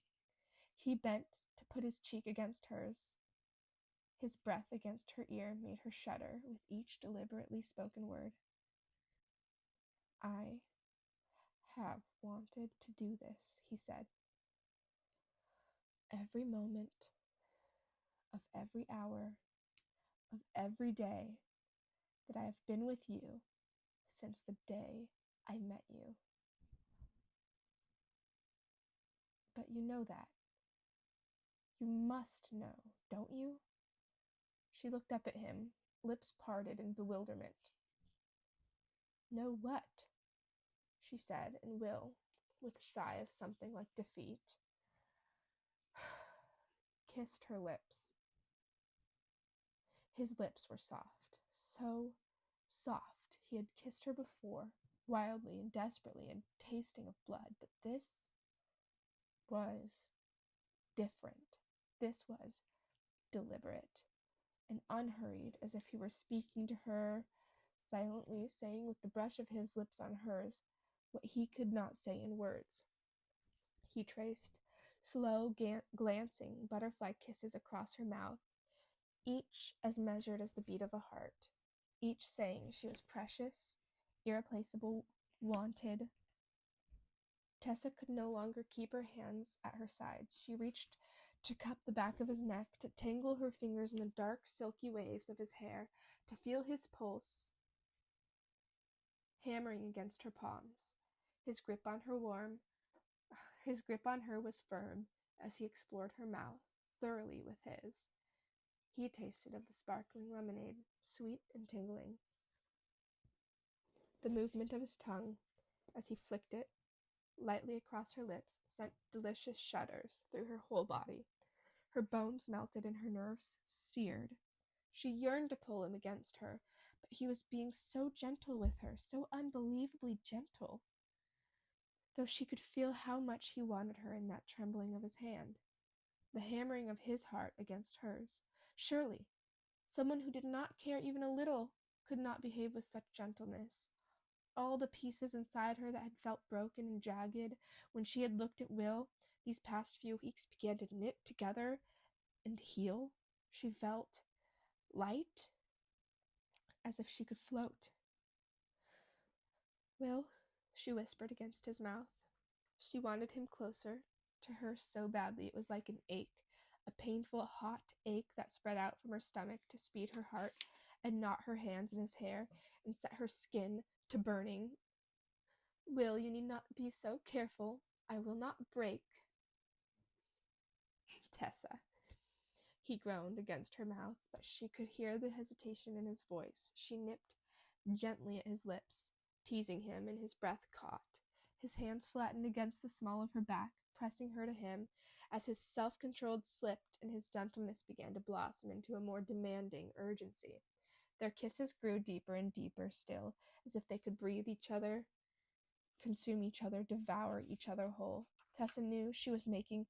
He bent to put his cheek against hers. His breath against her ear made her shudder with each deliberately spoken word. "I have wanted to do this," he said. "Every moment of every hour of every day that I have been with you since the day I met you. But you know that. You must know, don't you?" She looked up at him, lips parted in bewilderment. "Know what?" she said, and Will, with a sigh of something like defeat, kissed her lips. His lips were soft, so soft. He had kissed her before, wildly and desperately and tasting of blood, but this was different. This was deliberate and unhurried, as if he were speaking to her, silently saying with the brush of his lips on hers what he could not say in words. He traced slow, glancing butterfly kisses across her mouth, each as measured as the beat of a heart, each saying she was precious, irreplaceable, wanted. Tessa could no longer keep her hands at her sides. She reached to cup the back of his neck, to tangle her fingers in the dark, silky waves of his hair, to feel his pulse hammering against her palms. His grip on her was firm as he explored her mouth thoroughly with his. He tasted of the sparkling lemonade, sweet and tingling. The movement of his tongue, as he flicked it lightly across her lips, sent delicious shudders through her whole body. Her bones melted and her nerves seared. She yearned to pull him against her, but he was being so gentle with her, so unbelievably gentle, though she could feel how much he wanted her in that trembling of his hand, the hammering of his heart against hers. Surely, someone who did not care even a little could not behave with such gentleness. All the pieces inside her that had felt broken and jagged when she had looked at Will these past few weeks began to knit together and heal. She felt light, as if she could float. "Will," she whispered against his mouth. She wanted him closer to her so badly it was like an ache, a painful hot ache that spread out from her stomach to speed her heart and knot her hands in his hair and set her skin to burning. "Will, you need not be so careful. I will not break." "Tessa," he groaned against her mouth, but she could hear the hesitation in his voice. She nipped gently at his lips, teasing him, and his breath caught. His hands flattened against the small of her back, pressing her to him as his self-control slipped and his gentleness began to blossom into a more demanding urgency. Their kisses grew deeper and deeper still, as if they could breathe each other, consume each other, devour each other whole. Tessa knew she was making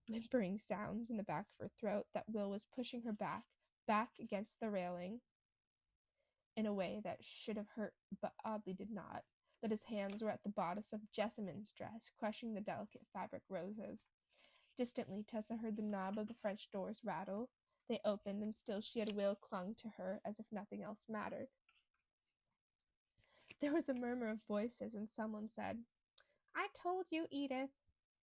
whimpering sounds in the back of her throat, that Will was pushing her back against the railing in a way that should have hurt but oddly did not, that his hands were at the bodice of Jessamine's dress, crushing the delicate fabric roses. Distantly, Tessa heard the knob of the French doors rattle. They opened, and still she had Will clung to her as if nothing else mattered. There was a murmur of voices, and someone said, "I told you, Edith.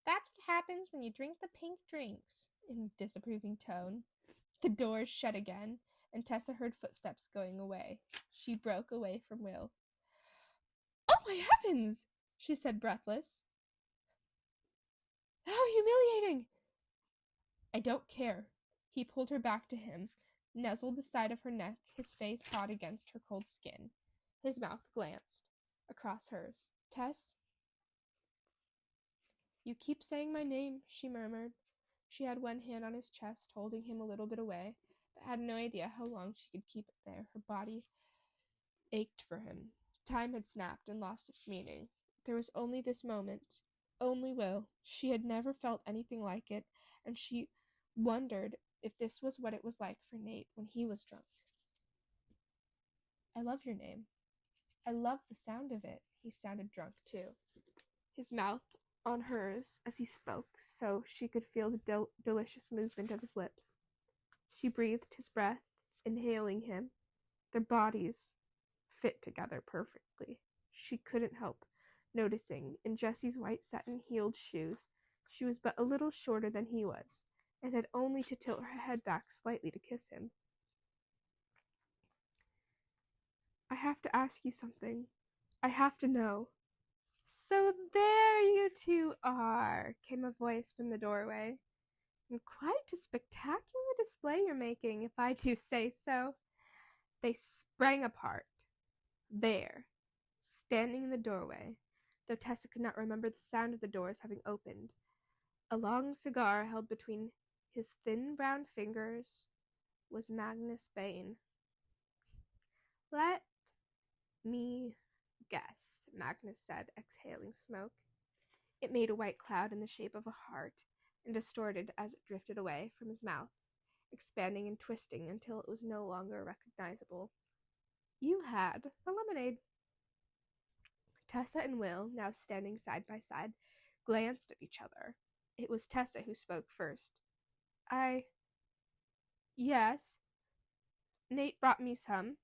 That's what happens when you drink the pink drinks," in a disapproving tone. The doors shut again, and Tessa heard footsteps going away. She broke away from Will. "Oh, my heavens!" she said, breathless. "How humiliating!" "I don't care." He pulled her back to him, nuzzled the side of her neck, his face hot against her cold skin. His mouth glanced across hers. "Tess?" "You keep saying my name," she murmured. She had one hand on his chest, holding him a little bit away, but had no idea how long she could keep it there. Her body ached for him. Time had snapped and lost its meaning. There was only this moment, only Will. She had never felt anything like it, and she wondered if this was what it was like for Nate when he was drunk. "I love your name. I love the sound of it." He sounded drunk, too. His mouth on hers as he spoke, so she could feel the delicious movement of his lips. She breathed his breath, inhaling him. Their bodies fit together perfectly. She couldn't help noticing in Jessie's white satin-heeled shoes she was but a little shorter than he was, and had only to tilt her head back slightly to kiss him. "I have to ask you something. I have to know." "So there you two are," came a voice from the doorway. "And quite a spectacular display you're making, if I do say so." They sprang apart. There, standing in the doorway, though Tessa could not remember the sound of the doors having opened, a long cigar held between his thin brown fingers, was Magnus Bane. "Let me guess," Magnus said, exhaling smoke. It made a white cloud in the shape of a heart, and distorted as it drifted away from his mouth, expanding and twisting until it was no longer recognizable. "You had a lemonade." Tessa and Will, now standing side by side, glanced at each other. It was Tessa who spoke first. Yes. Nate brought me some."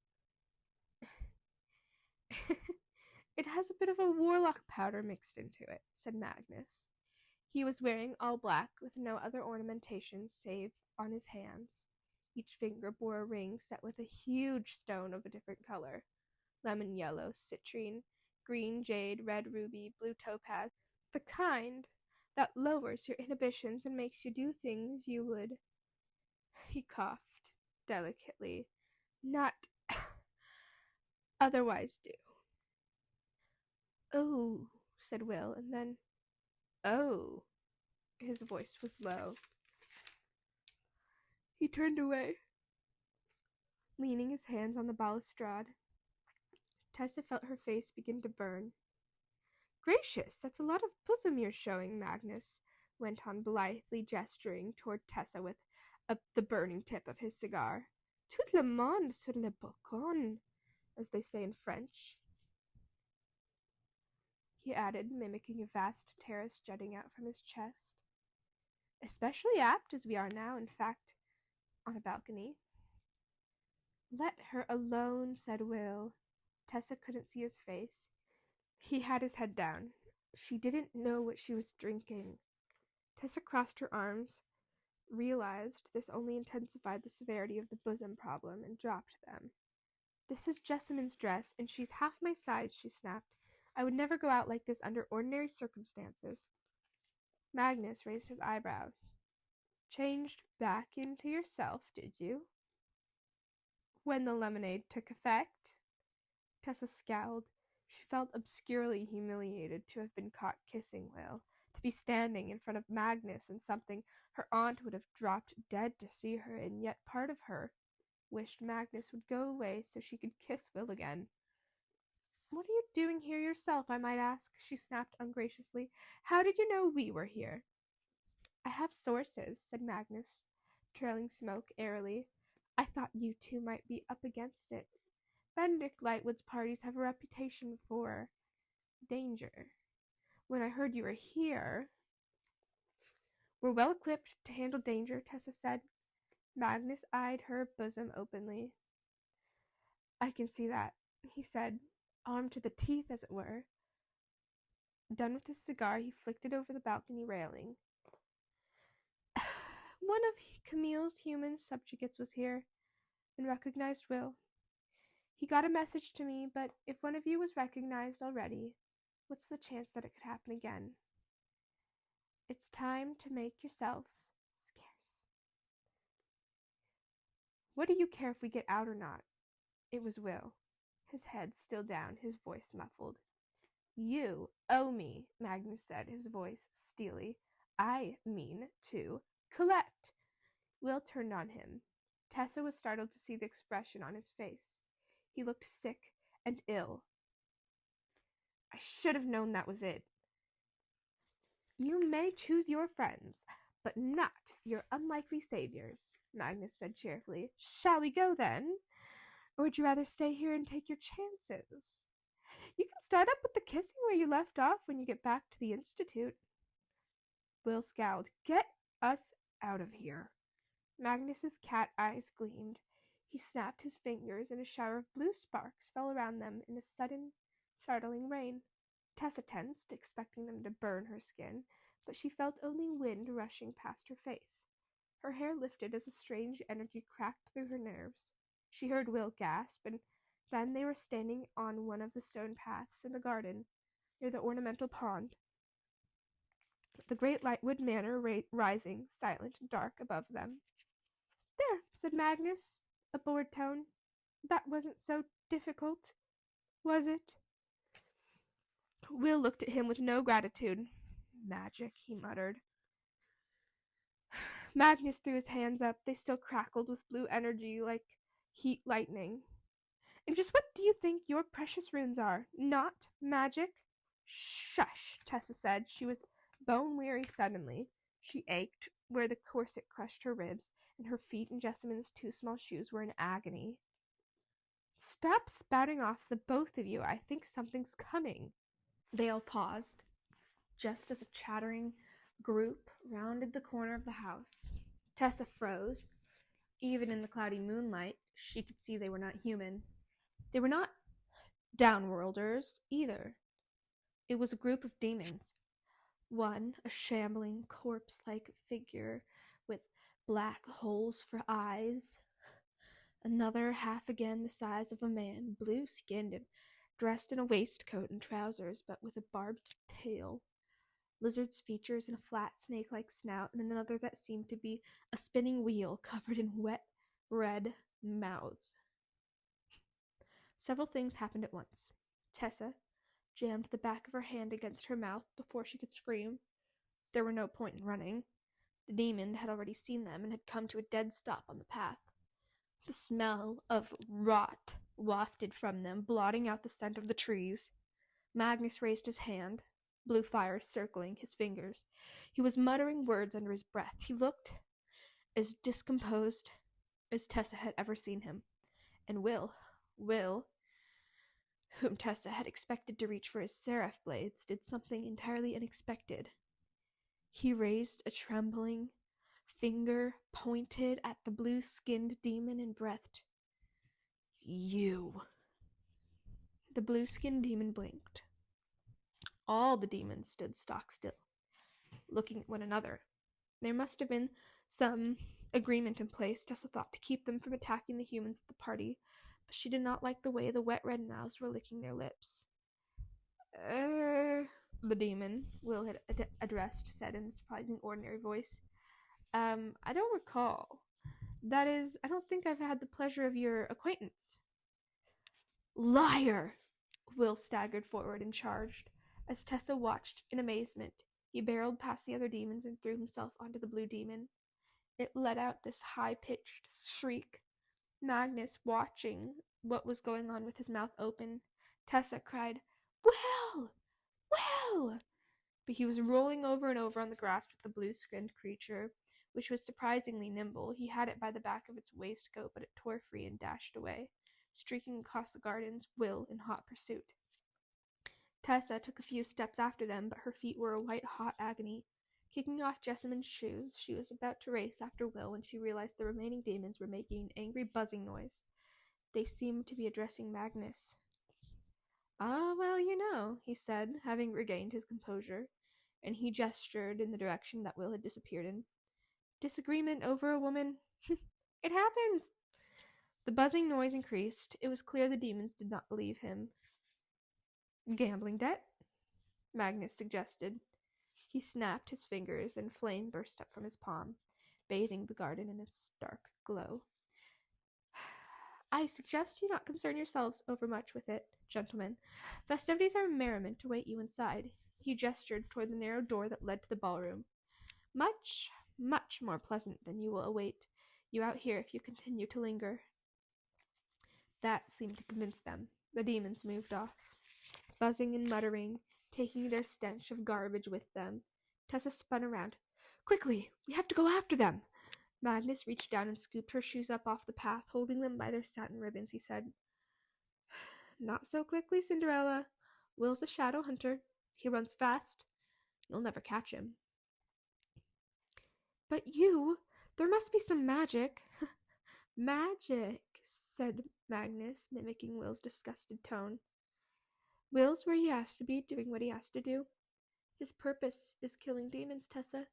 "It has a bit of a warlock powder mixed into it," said Magnus. He was wearing all black, with no other ornamentation save on his hands. Each finger bore a ring set with a huge stone of a different color: lemon yellow, citrine, green jade, red ruby, blue topaz. "The kind that lowers your inhibitions and makes you do things you would," he coughed delicately, "not otherwise do." "Oh," said Will, and then, "Oh." His voice was low. He turned away, leaning his hands on the balustrade. Tessa felt her face begin to burn. "Gracious, that's a lot of bosom you're showing," Magnus went on blithely, gesturing toward Tessa with the burning tip of his cigar. "Tout le monde sur le balcon, as they say in French," he added, mimicking a vast terrace jutting out from his chest. "Especially apt as we are now, in fact, on a balcony." "Let her alone," said Will. Tessa couldn't see his face. He had his head down. She didn't know what she was drinking. Tessa crossed her arms, realized this only intensified the severity of the bosom problem, and dropped them. "This is Jessamine's dress, and she's half my size," she snapped. "I would never go out like this under ordinary circumstances." Magnus raised his eyebrows. "Changed back into yourself, did you?" "When the lemonade took effect?" Tessa scowled. She felt obscurely humiliated to have been caught kissing Will, to be standing in front of Magnus and something her aunt would have dropped dead to see her, and yet part of her wished Magnus would go away so she could kiss Will again. "What are you doing here yourself, I might ask?" she snapped ungraciously. "How did you know we were here?" "I have sources," said Magnus, trailing smoke airily. "I thought you two might be up against it. Benedict Lightwood's parties have a reputation for danger. When I heard you were here—" "We're well equipped to handle danger," Tessa said. Magnus eyed her bosom openly. "I can see that," he said, armed to the teeth, as it were. Done with his cigar, he flicked it over the balcony railing. "One of Camille's human subjugates was here and recognized Will. He got a message to me, but if one of you was recognized already, what's the chance that it could happen again? It's time to make yourselves scarce." "What do you care if we get out or not?" It was Will, his head still down, his voice muffled. "You owe me," Magnus said, his voice steely. "I mean to collect." Will turned on him. Tessa was startled to see the expression on his face. He looked sick and ill. "I should have known that was it." "You may choose your friends, but not your unlikely saviors," Magnus said cheerfully. "Shall we go, then? Or would you rather stay here and take your chances? You can start up with the kissing where you left off when you get back to the Institute." Will scowled. "Get us out of here." Magnus's cat eyes gleamed. He snapped his fingers, and a shower of blue sparks fell around them in a sudden, startling rain. Tessa tensed, expecting them to burn her skin, but she felt only wind rushing past her face. Her hair lifted as a strange energy cracked through her nerves. She heard Will gasp, and then they were standing on one of the stone paths in the garden, near the ornamental pond, the great Lightwood Manor rising, silent and dark, above them. "There," said Magnus, a bored tone. "That wasn't so difficult, was it?" Will looked at him with no gratitude. "Magic," he muttered. Magnus threw his hands up. They still crackled with blue energy like heat lightning. "And just what do you think your precious runes are? Not magic?" "Shush," Tessa said. She was bone-weary suddenly. She ached where the corset crushed her ribs, and her feet in Jessamine's two small shoes were in agony. "Stop spouting off, the both of you. I think something's coming." They all paused, just as a chattering group rounded the corner of the house. Tessa froze. Even in the cloudy moonlight, she could see they were not human. They were not downworlders, either. It was a group of demons. One, a shambling, corpse-like figure with black holes for eyes. Another, half again the size of a man, blue-skinned and dressed in a waistcoat and trousers, but with a barbed tail, lizard's features and a flat snake-like snout, and another that seemed to be a spinning wheel covered in wet, red mouths. Several things happened at once. Tessa jammed the back of her hand against her mouth before she could scream. There were no point in running. The demon had already seen them and had come to a dead stop on the path. The smell of rot wafted from them, blotting out the scent of the trees. Magnus raised his hand, blue fire circling his fingers. He was muttering words under his breath. He looked as discomposed as Tessa had ever seen him. And Will, whom Tessa had expected to reach for his seraph blades, did something entirely unexpected. He raised a trembling finger, pointed at the blue-skinned demon, and breathed, "You." The blue-skinned demon blinked. All the demons stood stock still, looking at one another. There must have been some agreement in place, Tessa thought, to keep them from attacking the humans at the party, but she did not like the way the wet red mouths were licking their lips. The demon Will had addressed said in a surprising ordinary voice. I don't recall. That is, I don't think I've had the pleasure of your acquaintance." "Liar!" Will staggered forward and charged. As Tessa watched in amazement, he barreled past the other demons and threw himself onto the blue demon. It let out this high-pitched shriek. Magnus, watching what was going on with his mouth open, Tessa cried, "Will! Will!" But he was rolling over and over on the grass with the blue-skinned creature, which was surprisingly nimble. He had it by the back of its waistcoat, but it tore free and dashed away, streaking across the gardens, Will in hot pursuit. Tessa took a few steps after them, but her feet were a white-hot agony. Kicking off Jessamine's shoes, she was about to race after Will when she realized the remaining demons were making an angry buzzing noise. They seemed to be addressing Magnus. "Ah, well, you know," he said, having regained his composure, and he gestured in the direction that Will had disappeared in. "Disagreement over a woman? It happens!" The buzzing noise increased. It was clear the demons did not believe him. "Gambling debt?" Magnus suggested. He snapped his fingers, and flame burst up from his palm, bathing the garden in its dark glow. "I suggest you not concern yourselves overmuch with it, gentlemen. Festivities are merriment await you inside." He gestured toward the narrow door that led to the ballroom. "Much, much more pleasant than you will await you out here if you continue to linger." That seemed to convince them. The demons moved off, buzzing and muttering, taking their stench of garbage with them. Tessa spun around. "Quickly! We have to go after them!" Magnus reached down and scooped her shoes up off the path, holding them by their satin ribbons. He said, "Not so quickly, Cinderella. Will's a shadow hunter. He runs fast. You'll never catch him." "But there must be some magic." "Magic," said Magnus, mimicking Will's disgusted tone. "Will's where he has to be, doing what he has to do. His purpose is killing demons, Tessa."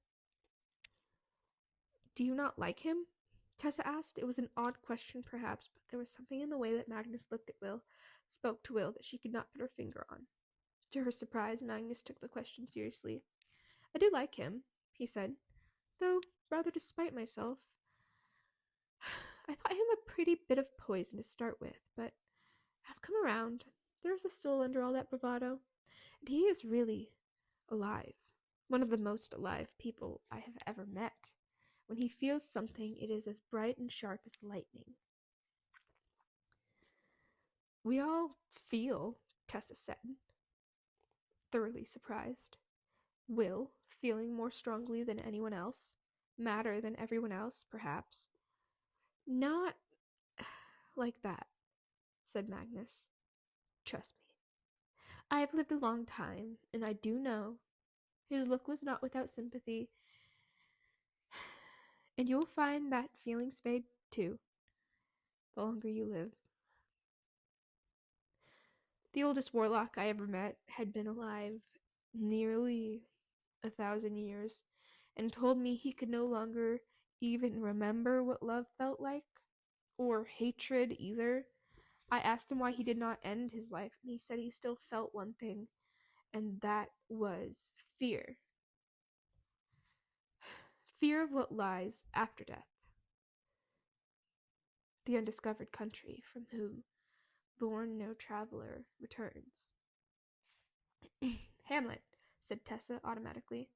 "Do you not like him?" Tessa asked. It was an odd question, perhaps, but there was something in the way that Magnus spoke to Will, that she could not put her finger on. To her surprise, Magnus took the question seriously. "I do like him," he said, "though rather despite myself. I thought him a pretty bit of poison to start with, but I've come around. There is a soul under all that bravado, and he is really alive. One of the most alive people I have ever met. When he feels something, it is as bright and sharp as lightning." "We all feel," Tessa said, thoroughly surprised. Will, feeling more strongly than anyone else, madder than everyone else, perhaps. "Not like that," said Magnus. "Trust me. I have lived a long time, and I do know." His look was not without sympathy. "And you will find that feelings fade, too, the longer you live." The oldest warlock I ever met had been alive nearly 1,000 years, and told me he could no longer even remember what love felt like, or hatred either. I asked him why he did not end his life, and he said he still felt one thing, and that was fear. Fear of what lies after death. The undiscovered country from whom born no traveler returns. "Hamlet," said Tessa automatically.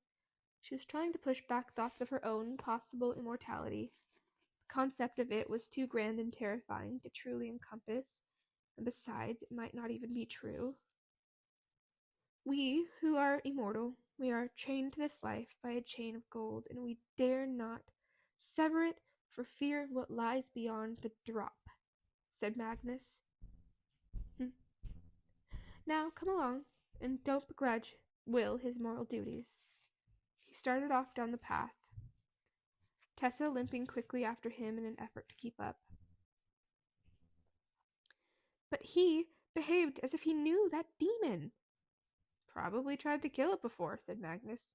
She was trying to push back thoughts of her own possible immortality. The concept of it was too grand and terrifying to truly encompass, and besides, it might not even be true. "We, who are immortal, we are chained to this life by a chain of gold, and we dare not sever it for fear of what lies beyond the drop," said Magnus. "Now, come along, and don't begrudge Will his moral duties." He started off down the path, Tessa limping quickly after him in an effort to keep up. "But he behaved as if he knew that demon." "Probably tried to kill it before," said Magnus.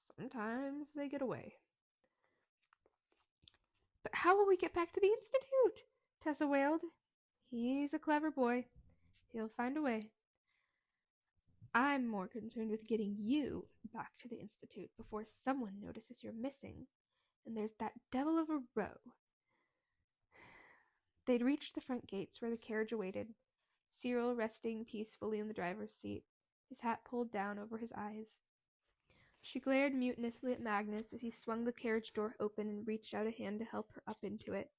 "Sometimes they get away." "But how will we get back to the Institute?" Tessa wailed. "He's a clever boy. He'll find a way. I'm more concerned with getting you back to the Institute before someone notices you're missing. And there's that devil of a row." They'd reached the front gates where the carriage awaited. Cyril resting peacefully in the driver's seat, his hat pulled down over his eyes. She glared mutinously at Magnus as he swung the carriage door open and reached out a hand to help her up into it.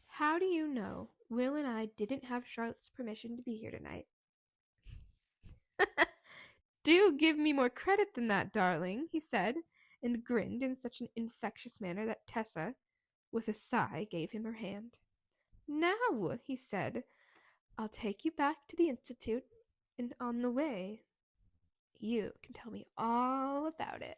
How do you know Will and I didn't have Charlotte's permission to be here tonight? Do give me more credit than that, darling, he said, and grinned in such an infectious manner that Tessa, with a sigh, gave him her hand. Now, he said, I'll take you back to the Institute, and on the way, you can tell me all about it.